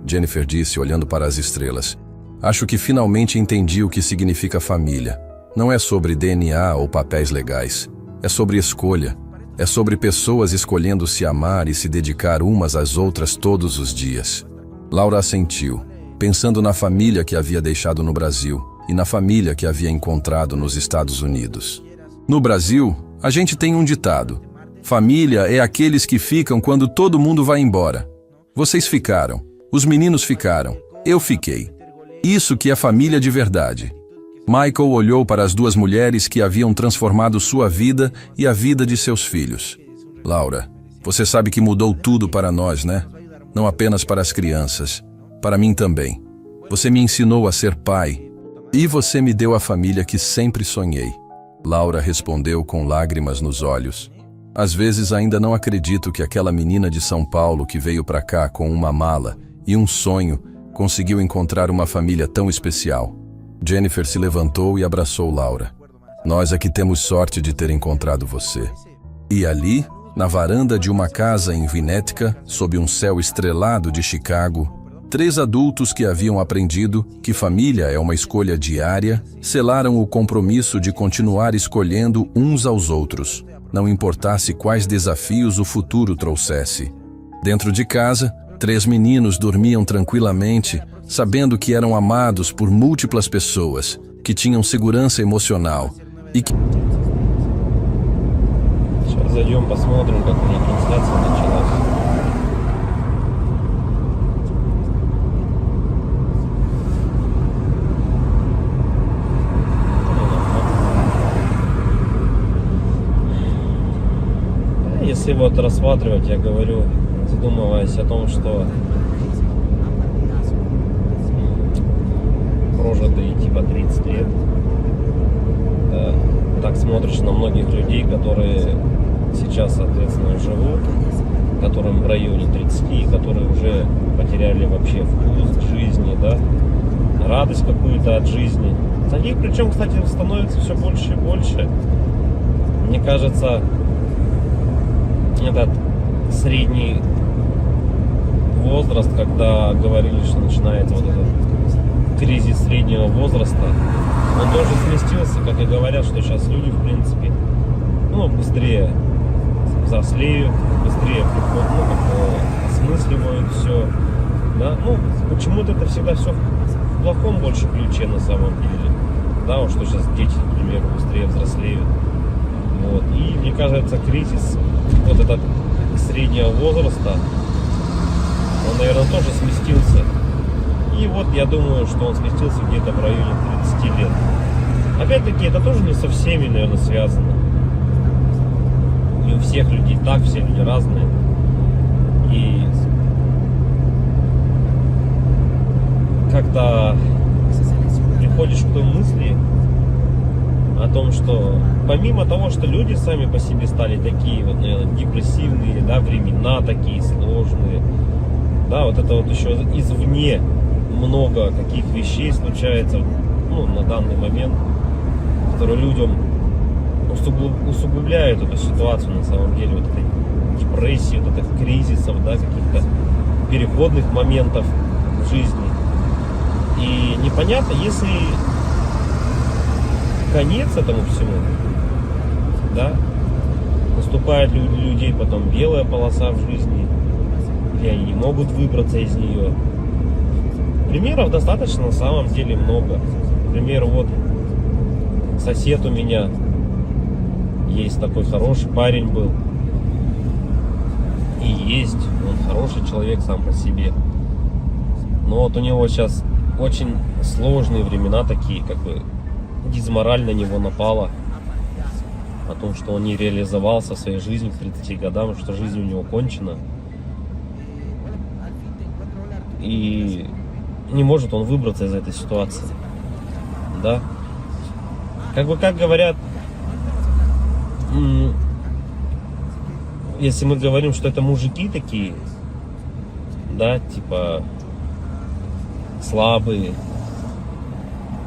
Jennifer disse olhando para as estrelas. Acho que finalmente entendi o que significa família. Não é sobre DNA ou papéis legais. É sobre escolha. É sobre pessoas escolhendo se amar e se dedicar umas às outras todos os dias. Laura assentiu, pensando na família que havia deixado no Brasil e na família que havia encontrado nos Estados Unidos. No Brasil, a gente tem um ditado: família é aqueles que ficam quando todo mundo vai embora. Vocês ficaram, os meninos ficaram, eu fiquei. Isso que é família de verdade. Michael olhou para as duas mulheres que haviam transformado sua vida e a vida de seus filhos. Laura, você sabe que mudou tudo para nós, né? Não apenas para as crianças, para mim também. Você me ensinou a ser pai e você me deu a família que sempre sonhei. Laura respondeu com lágrimas nos olhos. Às vezes ainda não acredito que aquela menina de São Paulo que veio para cá com uma mala e um sonho conseguiu encontrar uma família tão especial. Jennifer se levantou e abraçou Laura. Nós aqui temos sorte de ter encontrado você. E ali, na varanda de uma casa em Winnetka, sob um céu estrelado de Chicago, 3 adultos que haviam aprendido que família é uma escolha diária, selaram o compromisso de continuar escolhendo uns aos outros, não importasse quais desafios o futuro trouxesse. Dentro de casa, 3 meninos dormiam tranquilamente, sabendo que eram amados por múltiplas pessoas, que tinham segurança emocional e que... Сейчас зайдем, посмотрим, как у них трансляция началась. Если вот рассматривать, я говорю, задумываясь о том, что прожитые типа 30 лет, так смотришь на многих людей, которые сейчас, соответственно, живут, которым в районе 30, которые уже потеряли вообще вкус к жизни, да, радость какую-то от жизни. Таких, причем, кстати, становится все больше и больше. Мне кажется, этот средний возраст, когда говорили, что начинается вот этот кризис среднего возраста, он тоже сместился, как и говорят, что сейчас люди, в принципе, быстрее взрослеют, быстрее осмысливают все, да, почему-то это всегда все в плохом больше ключе на самом деле, да, вот что сейчас дети, например, быстрее взрослеют, вот, и мне кажется, кризис вот этот среднего возраста, он, наверное, тоже сместился. И вот я думаю, что он сместился где-то в районе 30 лет. Опять-таки, это тоже не со всеми, наверное, связано. Не у всех людей так, все люди разные. И когда приходишь к той мысли о том, что помимо того, что люди сами по себе стали такие вот, наверное, депрессивные, да, времена такие сложные, да, вот это вот еще извне много каких вещей случается, на данный момент, которые людям усугубляют эту ситуацию на самом деле, вот этой депрессии, вот этих кризисов, да, каких-то переходных моментов в жизни. И непонятно, если конец этому всему, да, наступает у людей потом белая полоса в жизни, или они не могут выбраться из нее. Примеров достаточно на самом деле много. Например, вот сосед у меня есть такой хороший парень был. И есть, он хороший человек сам по себе. Но вот у него сейчас очень сложные времена такие, как бы дизмораль на него напала. О том, что он не реализовался в своей жизни к 30 годам, что жизнь у него кончена. И не может он выбраться из этой ситуации. Да? Как говорят, если мы говорим, что это мужики такие, да, типа слабые,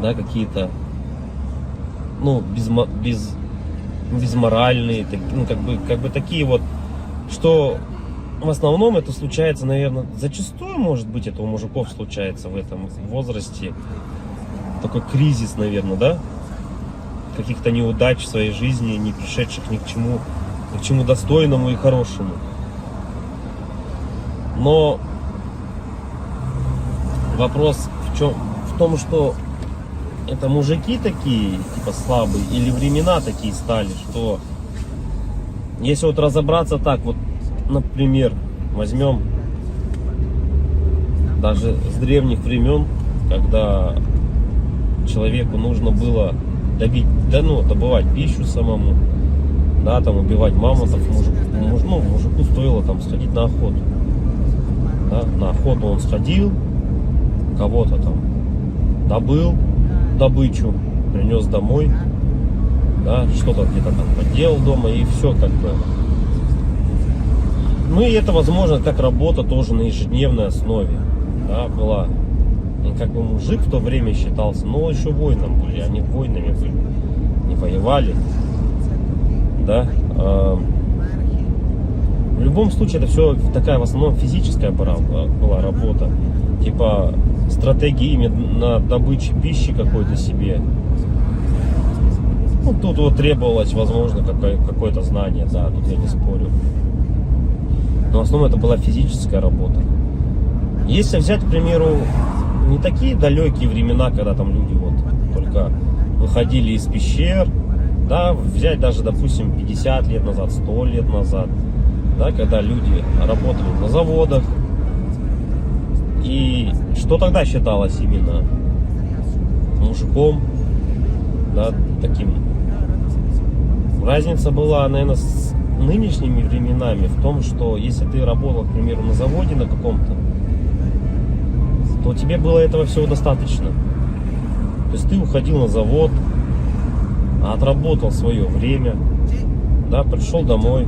да, какие-то, безморальные, как бы такие вот, что в основном это случается, наверное, зачастую, может быть, это у мужиков случается в этом возрасте, такой кризис, наверное, да, каких-то неудач в своей жизни, не пришедших ни к чему достойному и хорошему. Но вопрос в том, что это мужики такие, типа слабые, или времена такие стали, что если вот разобраться так, вот, например, возьмем даже с древних времен, когда человеку нужно было добывать пищу самому, да, там убивать мамонтов, мужику стоило там сходить на охоту. Да, на охоту он сходил, кого-то там добыл добычу, принес домой, да, что-то где-то там поделал дома, и все как бы. Ну и это, возможно, как работа тоже на ежедневной основе, да, была. И как бы мужик в то время считался, но еще воином были, они воинами были, не воевали, да. В любом случае это все такая в основном физическая была работа, типа стратегии именно добычи пищи какой-то себе. Ну, тут вот требовалось, возможно, какое-то знание, да, тут я не спорю. Но в основном это была физическая работа. Если взять, к примеру, не такие далекие времена, когда там люди вот только выходили из пещер, да, взять даже, допустим, 50 лет назад, 100 лет назад, да, когда люди работали на заводах, и что тогда считалось именно мужиком, да, таким. Разница была, наверное, с нынешними временами в том, что если ты работал, к примеру, на заводе на каком-то, то тебе было этого всего достаточно. То есть ты уходил на завод, отработал свое время, да, пришел домой,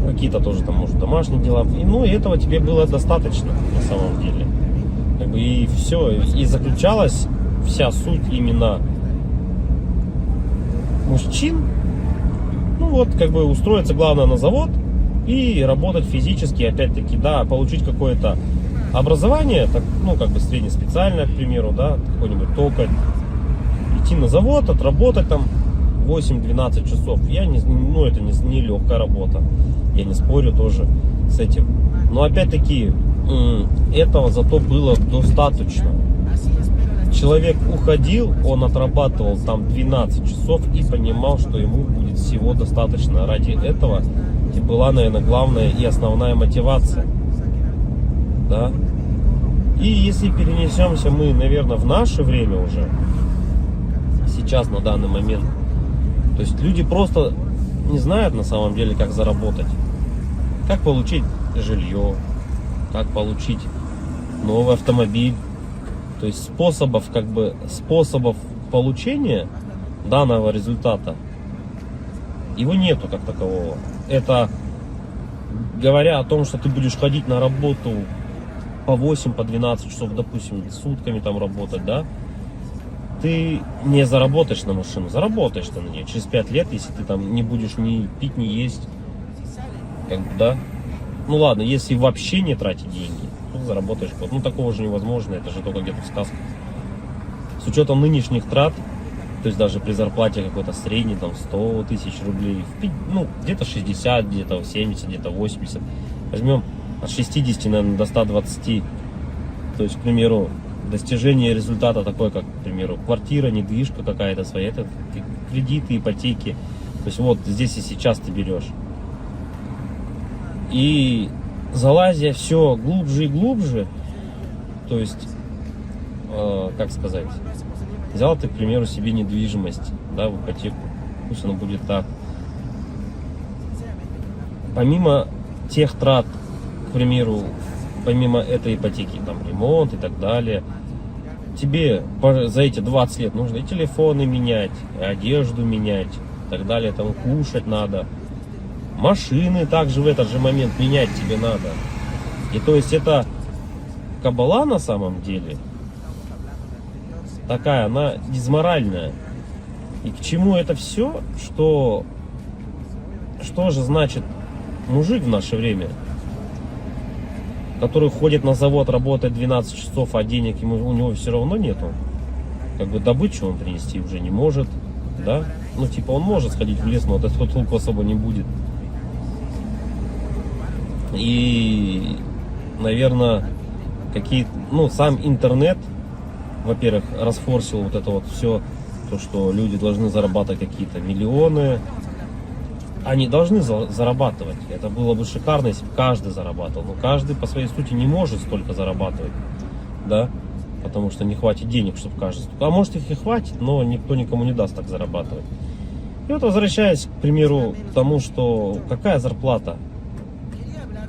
какие-то тоже там, может, домашние дела, и, ну, и этого тебе было достаточно на самом деле. Как бы и все, и заключалась вся суть именно мужчин, ну вот, как бы устроиться, главное, на завод и работать физически, опять-таки, да, получить какое-то образование, так, ну, как бы среднеспециальное, к примеру, да, какой-нибудь токарь, идти на завод, отработать там 8-12 часов, ну, это не легкая работа, я не спорю тоже с этим, но опять-таки этого зато было достаточно. Человек уходил, он отрабатывал там 12 часов и понимал, что ему будет всего достаточно. Ради этого и была, наверное, главная и основная мотивация. Да? И если перенесемся мы, наверное, в наше время уже, сейчас, на данный момент, то есть люди просто не знают на самом деле, как заработать, как получить жилье, как получить новый автомобиль. То есть способов получения данного результата его нету как такового. Это говоря о том, что ты будешь ходить на работу по 8, по 12 часов, допустим, сутками там работать, да, ты не заработаешь на машину, заработаешь ты на нее через 5 лет, если ты там не будешь ни пить, ни есть, как бы, да. Ну ладно, если вообще не тратить деньги, заработаешь год. Ну, такого же невозможно, это же только где-то в сказках. С учетом нынешних трат, то есть даже при зарплате какой-то средней, там 100 тысяч рублей, ну, где-то 60, где-то 70, где-то 80. Возьмем от 60, наверное, до 120. То есть, к примеру, достижение результата такой, как, к примеру, квартира, недвижка какая-то своя, это кредиты, ипотеки. То есть вот здесь и сейчас ты берешь. И залазя все глубже и глубже, то есть, как сказать, взял ты, к примеру, себе недвижимость, да, в ипотеку, пусть оно будет так. Помимо тех трат, к примеру, помимо этой ипотеки, там, ремонт и так далее, тебе за эти 20 лет нужно и телефоны менять, и одежду менять, и так далее, там, кушать надо. Машины также в этот же момент менять тебе надо. И то есть это кабала на самом деле такая, она дизморальная. И к чему это все? Что же значит мужик в наше время, который ходит на завод, работает 12 часов, а денег у него все равно нету? как бы добычу он принести уже не может, да? Ну, типа, он может сходить в лес, но от этого толку особо не будет. И, наверное, сам интернет, во-первых, расфорсил вот это вот все, то, что люди должны зарабатывать какие-то миллионы. Они должны зарабатывать. Это было бы шикарно, если бы каждый зарабатывал. Но каждый по своей сути не может столько зарабатывать, да, потому что не хватит денег, чтобы каждый. А может их и хватит, но никто никому не даст так зарабатывать. И вот возвращаясь, к примеру, к тому, что какая зарплата?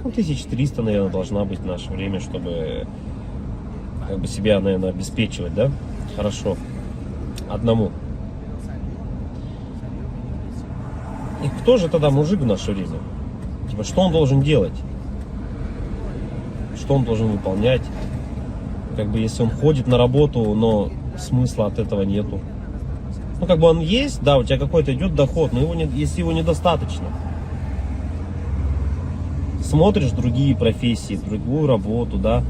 1300, наверное, должна быть в наше время, чтобы как бы себя, наверное, обеспечивать, да? Хорошо. Одному. И кто же тогда мужик в наше время? Типа, что он должен делать? Что он должен выполнять? Как бы, если он ходит на работу, но смысла от этого нету. Ну, как бы он есть, да, у тебя какой-то идет доход, но если его недостаточно. Смотришь другие профессии, другую работу, да,